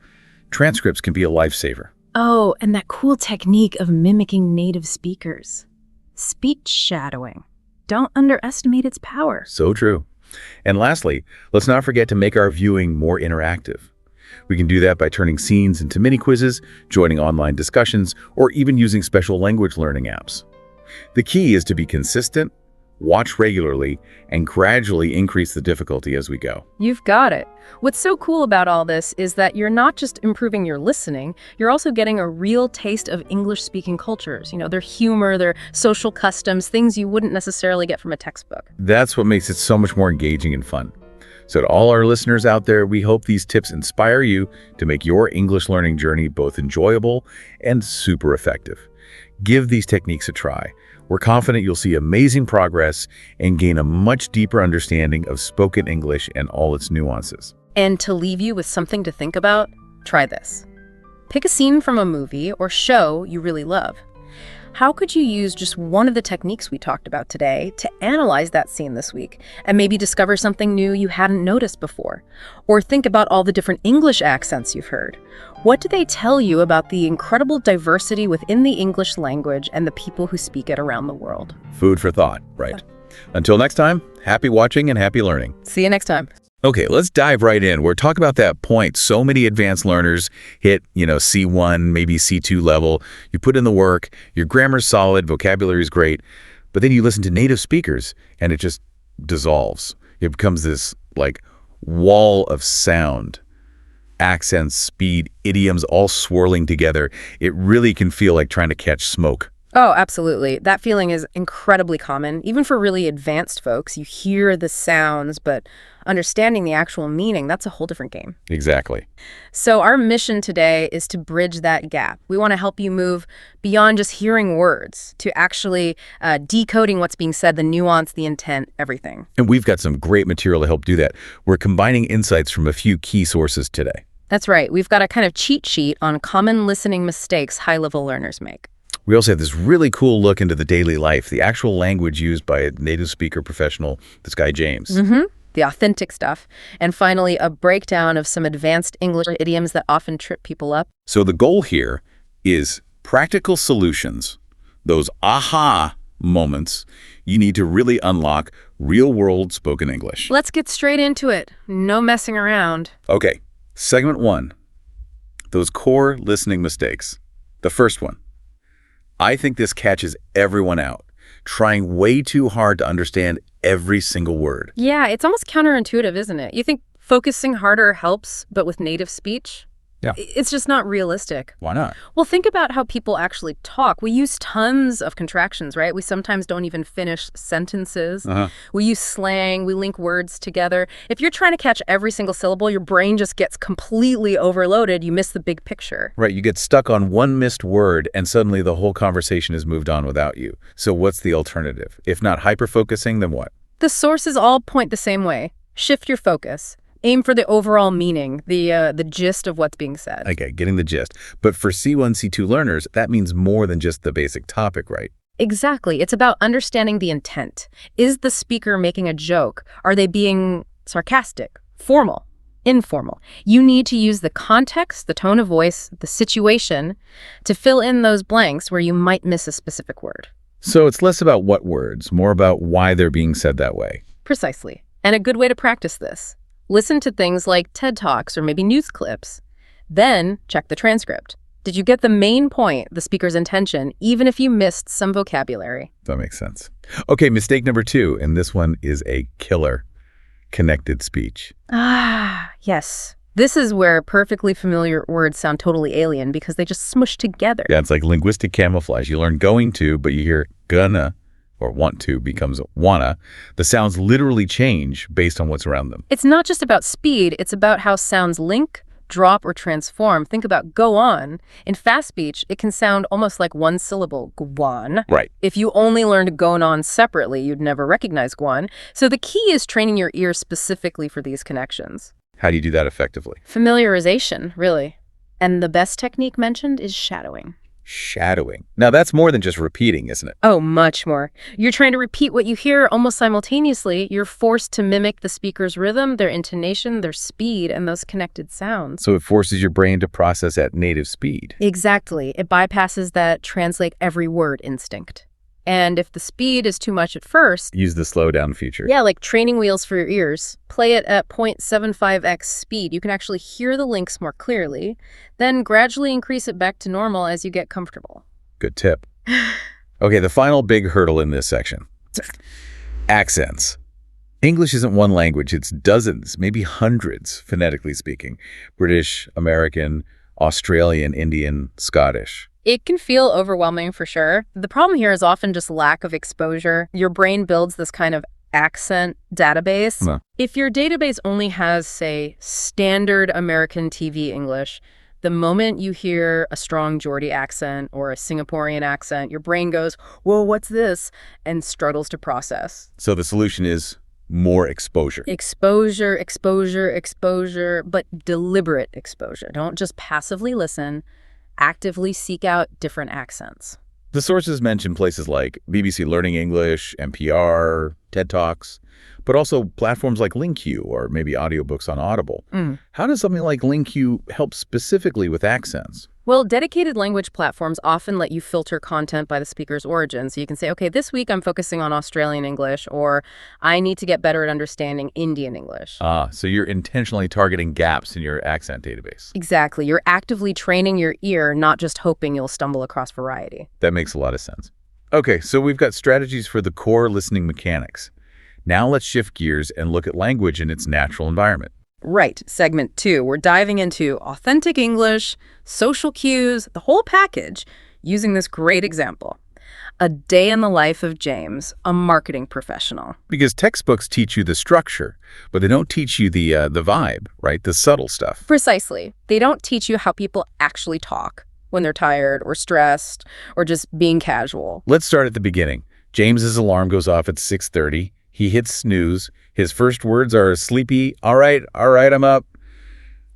transcripts can be a lifesaver. Oh, and that cool technique of mimicking native speakers. Speech shadowing. Don't underestimate its power. So true. And lastly, let's not forget to make our viewing more interactive. We can do that by turning scenes into mini quizzes, joining online discussions, or even using special language learning apps. The key is to be consistent, watch regularly, and gradually increase the difficulty as we go. You've got it. What's so cool about all this is that you're not just improving your listening, you're also getting a real taste of English-speaking cultures. You know, their humor, their social customs, things you wouldn't necessarily get from a textbook. That's what makes it so much more engaging and fun. So to all our listeners out there, we hope these tips inspire you to make your English learning journey both enjoyable and super effective. Give these techniques a try. We're confident you'll see amazing progress and gain a much deeper understanding of spoken English and all its nuances. And to leave you with something to think about, try this. Pick a scene from a movie or show you really love. How could you use just one of the techniques we talked about today to analyze that scene this week and maybe discover something new you hadn't noticed before? Or think about all the different English accents you've heard. What do they tell you about the incredible diversity within the English language and the people who speak it around the world? Food for thought, right? Until next time, happy watching and happy learning. See you next time. Okay, let's dive right in. We're talking about that point. So many advanced learners hit, C1, maybe C2 level. You put in the work, your grammar's solid, vocabulary's great, but then you listen to native speakers and it just dissolves. It becomes this wall of sound, accents, speed, idioms all swirling together. It really can feel like trying to catch smoke. Oh, absolutely. That feeling is incredibly common. Even for really advanced folks, you hear the sounds, but understanding the actual meaning, that's a whole different game. Exactly. So our mission today is to bridge that gap. We want to help you move beyond just hearing words to actually decoding what's being said, the nuance, the intent, everything. And we've got some great material to help do that. We're combining insights from a few key sources today. That's right. We've got a kind of cheat sheet on common listening mistakes high-level learners make. We also have this really cool look into the daily life, the actual language used by a native speaker professional, this guy James. The authentic stuff. And finally, a breakdown of some advanced English idioms that often trip people up. So the goal here is practical solutions, those aha moments you need to really unlock real-world spoken English. Let's get straight into it. No messing around. Okay, segment 1, those core listening mistakes. The first one. I think this catches everyone out, trying way too hard to understand every single word. Yeah, it's almost counterintuitive, isn't it? You think focusing harder helps, but with native speech? Yeah. It's just not realistic. Why not? Well, think about how people actually talk. We use tons of contractions, right? We sometimes don't even finish sentences. We use slang. We link words together. If you're trying to catch every single syllable, your brain just gets completely overloaded. You miss the big picture. Right. You get stuck on one missed word, and suddenly the whole conversation has moved on without you. So what's the alternative? If not hyper-focusing, then what? The sources all point the same way. Shift your focus. Aim for the overall meaning, the gist of what's being said. Okay, getting the gist. But for C1, C2 learners, that means more than just the basic topic, right? Exactly. It's about understanding the intent. Is the speaker making a joke? Are they being sarcastic, formal, informal? You need to use the context, the tone of voice, the situation to fill in those blanks where you might miss a specific word. So it's less about what words, more about why they're being said that way. Precisely. And a good way to practice this. Listen to things like TED Talks or maybe news clips. Then check the transcript. Did you get the main point, the speaker's intention, even if you missed some vocabulary? That makes sense. Okay, mistake number 2, and this one is a killer. Connected speech. Yes. This is where perfectly familiar words sound totally alien because they just smush together. Yeah, it's like linguistic camouflage. You learn going to, but you hear gonna, or want to becomes wanna. The sounds literally change based on what's around them. It's not just about speed, it's about how sounds link, drop, or transform. Think about go on. In fast speech, it can sound almost like one syllable, guan. Right. If you only learned going on separately, you'd never recognize guan. So the key is training your ears specifically for these connections. How do you do that effectively? Familiarization, really. And the best technique mentioned is shadowing. Shadowing. Now, that's more than just repeating, isn't it? Oh, much more. You're trying to repeat what you hear almost simultaneously. You're forced to mimic the speaker's rhythm, their intonation, their speed, and those connected sounds. So it forces your brain to process at native speed. Exactly. It bypasses that translate every word instinct. And if the speed is too much at first... Use the slow down feature. Yeah, like training wheels for your ears. Play it at 0.75x speed. You can actually hear the links more clearly. Then gradually increase it back to normal as you get comfortable. Good tip. Okay, the final big hurdle in this section. Accents. English isn't one language. It's dozens, maybe hundreds, phonetically speaking. British, American, Australian, Indian, Scottish. It can feel overwhelming for sure. The problem here is often just lack of exposure. Your brain builds this kind of accent database. No. If your database only has, say, standard American TV English, the moment you hear a strong Geordie accent or a Singaporean accent, your brain goes, whoa, what's this? And struggles to process. So the solution is more exposure. Exposure, exposure, exposure, but deliberate exposure. Don't just passively listen. Actively seek out different accents. The sources mention places like BBC Learning English, NPR, TED Talks, but also platforms like LingQ or maybe audiobooks on Audible. How does something like LingQ help specifically with accents? Well, dedicated language platforms often let you filter content by the speaker's origin. So you can say, okay, this week I'm focusing on Australian English, or I need to get better at understanding Indian English. So you're intentionally targeting gaps in your accent database. Exactly. You're actively training your ear, not just hoping you'll stumble across variety. That makes a lot of sense. Okay, so we've got strategies for the core listening mechanics. Now let's shift gears and look at language in its natural environment. Right. Segment 2. We're diving into authentic English, social cues, the whole package, using this great example. A day in the life of James, a marketing professional. Because textbooks teach you the structure, but they don't teach you the vibe, right? The subtle stuff. Precisely. They don't teach you how people actually talk when they're tired or stressed or just being casual. Let's start at the beginning. James's alarm goes off at 6:30. He hits snooze. His first words are sleepy, all right, I'm up.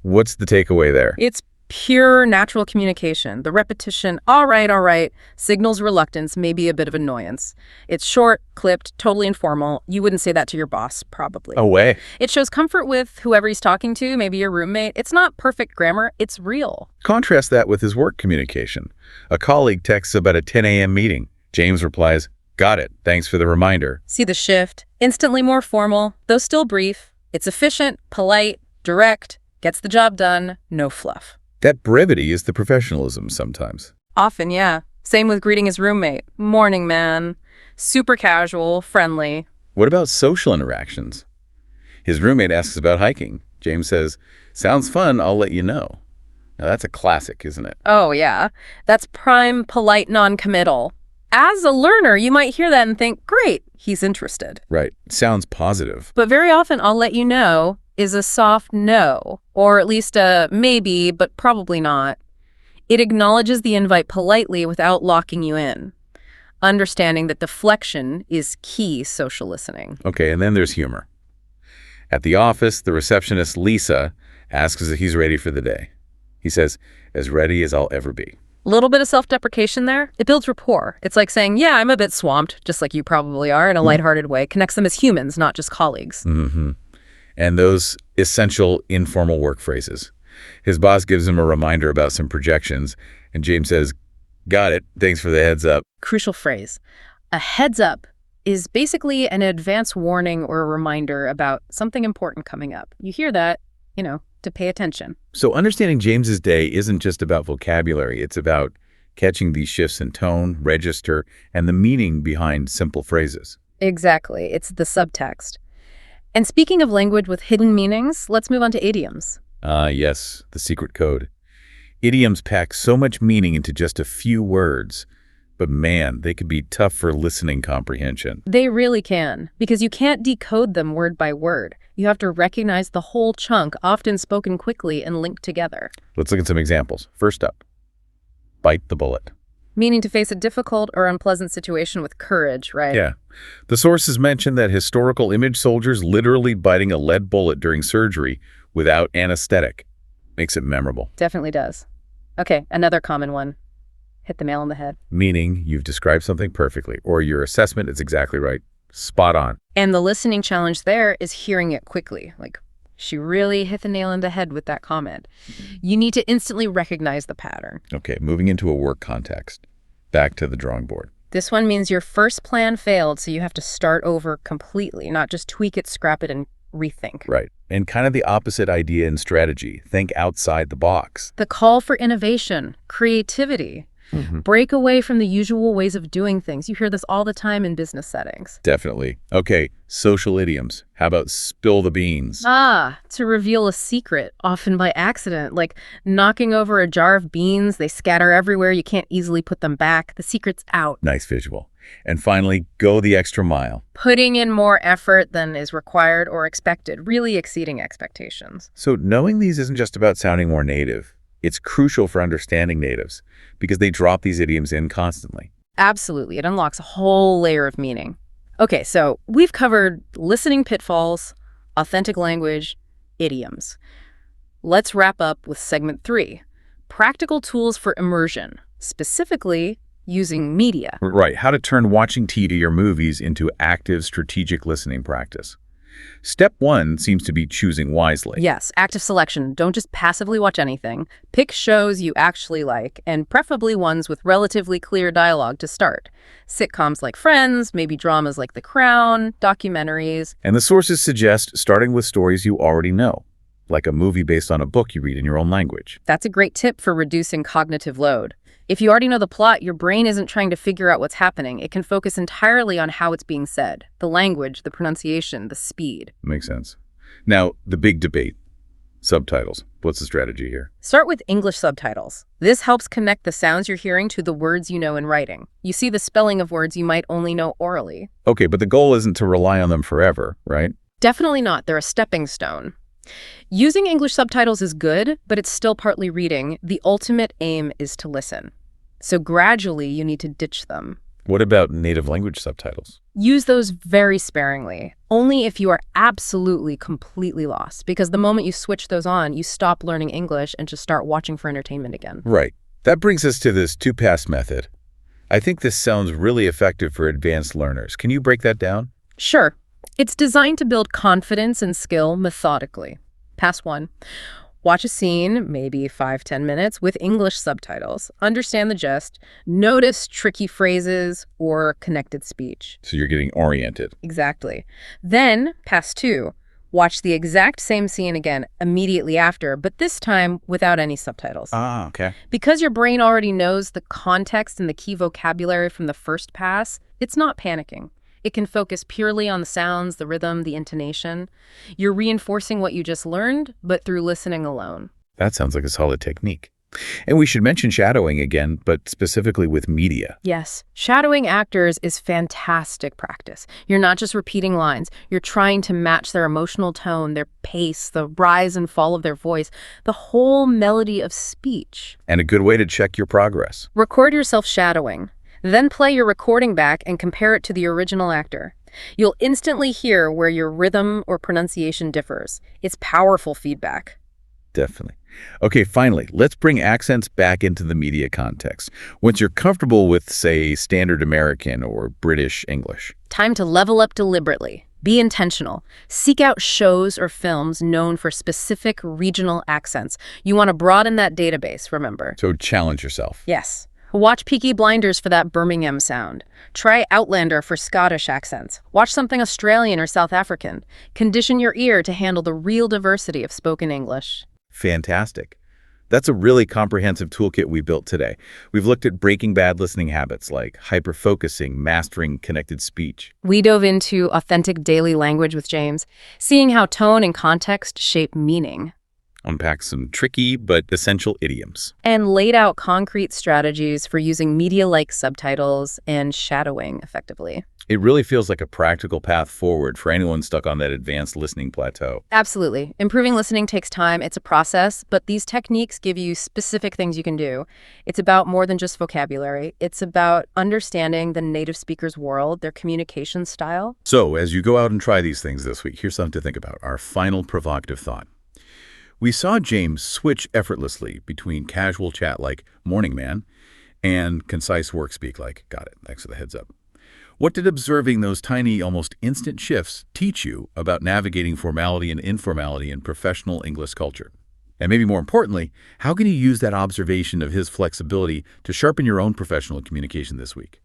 What's the takeaway there? It's pure natural communication. The repetition, all right, signals reluctance, maybe a bit of annoyance. It's short, clipped, totally informal. You wouldn't say that to your boss, probably. No way. It shows comfort with whoever he's talking to, maybe your roommate. It's not perfect grammar, it's real. Contrast that with his work communication. A colleague texts about a 10 a.m. meeting. James replies, got it, thanks for the reminder. See the shift? Instantly more formal, though still brief. It's efficient, polite, direct, gets the job done, no fluff. That brevity is the professionalism sometimes. Often, yeah. Same with greeting his roommate. Morning, man. Super casual, friendly. What about social interactions? His roommate asks about hiking. James says, sounds fun, I'll let you know. Now that's a classic, isn't it? Oh, yeah. That's prime, polite, non-committal. As a learner, you might hear that and think, great, he's interested. Right. Sounds positive. But very often, I'll let you know is a soft no, or at least a maybe, but probably not. It acknowledges the invite politely without locking you in. Understanding that deflection is key social listening. Okay, and then there's humor. At the office, the receptionist, Lisa, asks if he's ready for the day. He says, as ready as I'll ever be. A little bit of self-deprecation there. It builds rapport. It's like saying, yeah, I'm a bit swamped, just like you probably are, in a lighthearted way. Connects them as humans, not just colleagues. And those essential informal work phrases. His boss gives him a reminder about some projections, and James says, got it, thanks for the heads up. Crucial phrase. A heads up is basically an advance warning or a reminder about something important coming up. You hear that, to pay attention. So understanding James's day isn't just about vocabulary. It's about catching these shifts in tone, register, and the meaning behind simple phrases. Exactly. It's the subtext. And speaking of language with hidden meanings, let's move on to idioms. Yes, the secret code. Idioms pack so much meaning into just a few words. But man, they could be tough for listening comprehension. They really can, because you can't decode them word by word. You have to recognize the whole chunk, often spoken quickly and linked together. Let's look at some examples. First up, bite the bullet. Meaning to face a difficult or unpleasant situation with courage, right? Yeah. The sources mention that historical image soldiers literally biting a lead bullet during surgery without anesthetic makes it memorable. Definitely does. Okay, another common one. Hit the nail on the head. Meaning you've described something perfectly, or your assessment is exactly right. Spot on. And the listening challenge there is hearing it quickly. Like, she really hit the nail on the head with that comment. You need to instantly recognize the pattern. Okay, moving into a work context. Back to the drawing board. This one means your first plan failed, so you have to start over completely, not just tweak it, scrap it, and rethink. Right. And kind of the opposite idea in strategy. Think outside the box. The call for innovation, creativity. Break away from the usual ways of doing things. You hear this all the time in business settings. Definitely. Okay, social idioms. How about spill the beans? To reveal a secret, often by accident, like knocking over a jar of beans. They scatter everywhere. You can't easily put them back. The secret's out. Nice visual. And finally, go the extra mile. Putting in more effort than is required or expected, really exceeding expectations. So knowing these isn't just about sounding more native. It's crucial for understanding natives because they drop these idioms in constantly. Absolutely. It unlocks a whole layer of meaning. Okay, so we've covered listening pitfalls, authentic language, idioms. Let's wrap up with segment 3, practical tools for immersion, specifically using media. Right, how to turn watching TV or movies into active, strategic listening practice. Step 1 seems to be choosing wisely. Yes, active selection. Don't just passively watch anything. Pick shows you actually like, and preferably ones with relatively clear dialogue to start. Sitcoms like Friends, maybe dramas like The Crown, documentaries. And the sources suggest starting with stories you already know, like a movie based on a book you read in your own language. That's a great tip for reducing cognitive load. If you already know the plot, your brain isn't trying to figure out what's happening. It can focus entirely on how it's being said, the language, the pronunciation, the speed. Makes sense. Now, the big debate. Subtitles. What's the strategy here? Start with English subtitles. This helps connect the sounds you're hearing to the words you know in writing. You see the spelling of words you might only know orally. Okay, but the goal isn't to rely on them forever, right? Definitely not. They're a stepping stone. Using English subtitles is good, but it's still partly reading. The ultimate aim is to listen. So gradually, you need to ditch them. What about native language subtitles? Use those very sparingly, only if you are absolutely, completely lost. Because the moment you switch those on, you stop learning English and just start watching for entertainment again. Right. That brings us to this two-pass method. I think this sounds really effective for advanced learners. Can you break that down? Sure. It's designed to build confidence and skill methodically. Pass 1. Watch a scene, maybe 5-10 minutes, with English subtitles. Understand the gist. Notice tricky phrases or connected speech. So you're getting oriented. Exactly. Then, pass 2. Watch the exact same scene again immediately after, but this time without any subtitles. Ah, okay. Because your brain already knows the context and the key vocabulary from the first pass, it's not panicking. It can focus purely on the sounds, the rhythm, the intonation. You're reinforcing what you just learned, but through listening alone. That sounds like a solid technique. And we should mention shadowing again, but specifically with media. Yes. Shadowing actors is fantastic practice. You're not just repeating lines. You're trying to match their emotional tone, their pace, the rise and fall of their voice, the whole melody of speech. And a good way to check your progress. Record yourself shadowing. Then play your recording back and compare it to the original actor. You'll instantly hear where your rhythm or pronunciation differs. It's powerful feedback. Definitely. Okay, finally, let's bring accents back into the media context. Once you're comfortable with, say, standard American or British English. Time to level up deliberately. Be intentional. Seek out shows or films known for specific regional accents. You want to broaden that database, remember. So challenge yourself. Yes. Watch Peaky Blinders for that Birmingham sound. Try Outlander for Scottish accents. Watch something Australian or South African. Condition your ear to handle the real diversity of spoken English. Fantastic. That's a really comprehensive toolkit we built today. We've looked at breaking bad listening habits like hyperfocusing, mastering connected speech. We dove into authentic daily language with James, seeing how tone and context shape meaning. Unpack some tricky but essential idioms. And laid out concrete strategies for using media-like subtitles and shadowing effectively. It really feels like a practical path forward for anyone stuck on that advanced listening plateau. Absolutely. Improving listening takes time. It's a process, but these techniques give you specific things you can do. It's about more than just vocabulary. It's about understanding the native speaker's world, their communication style. So as you go out and try these things this week, here's something to think about. Our final provocative thought. We saw James switch effortlessly between casual chat like "morning, man" and concise work speak like "got it, thanks for the heads up." What did observing those tiny, almost instant shifts teach you about navigating formality and informality in professional English culture? And maybe more importantly, how can you use that observation of his flexibility to sharpen your own professional communication this week?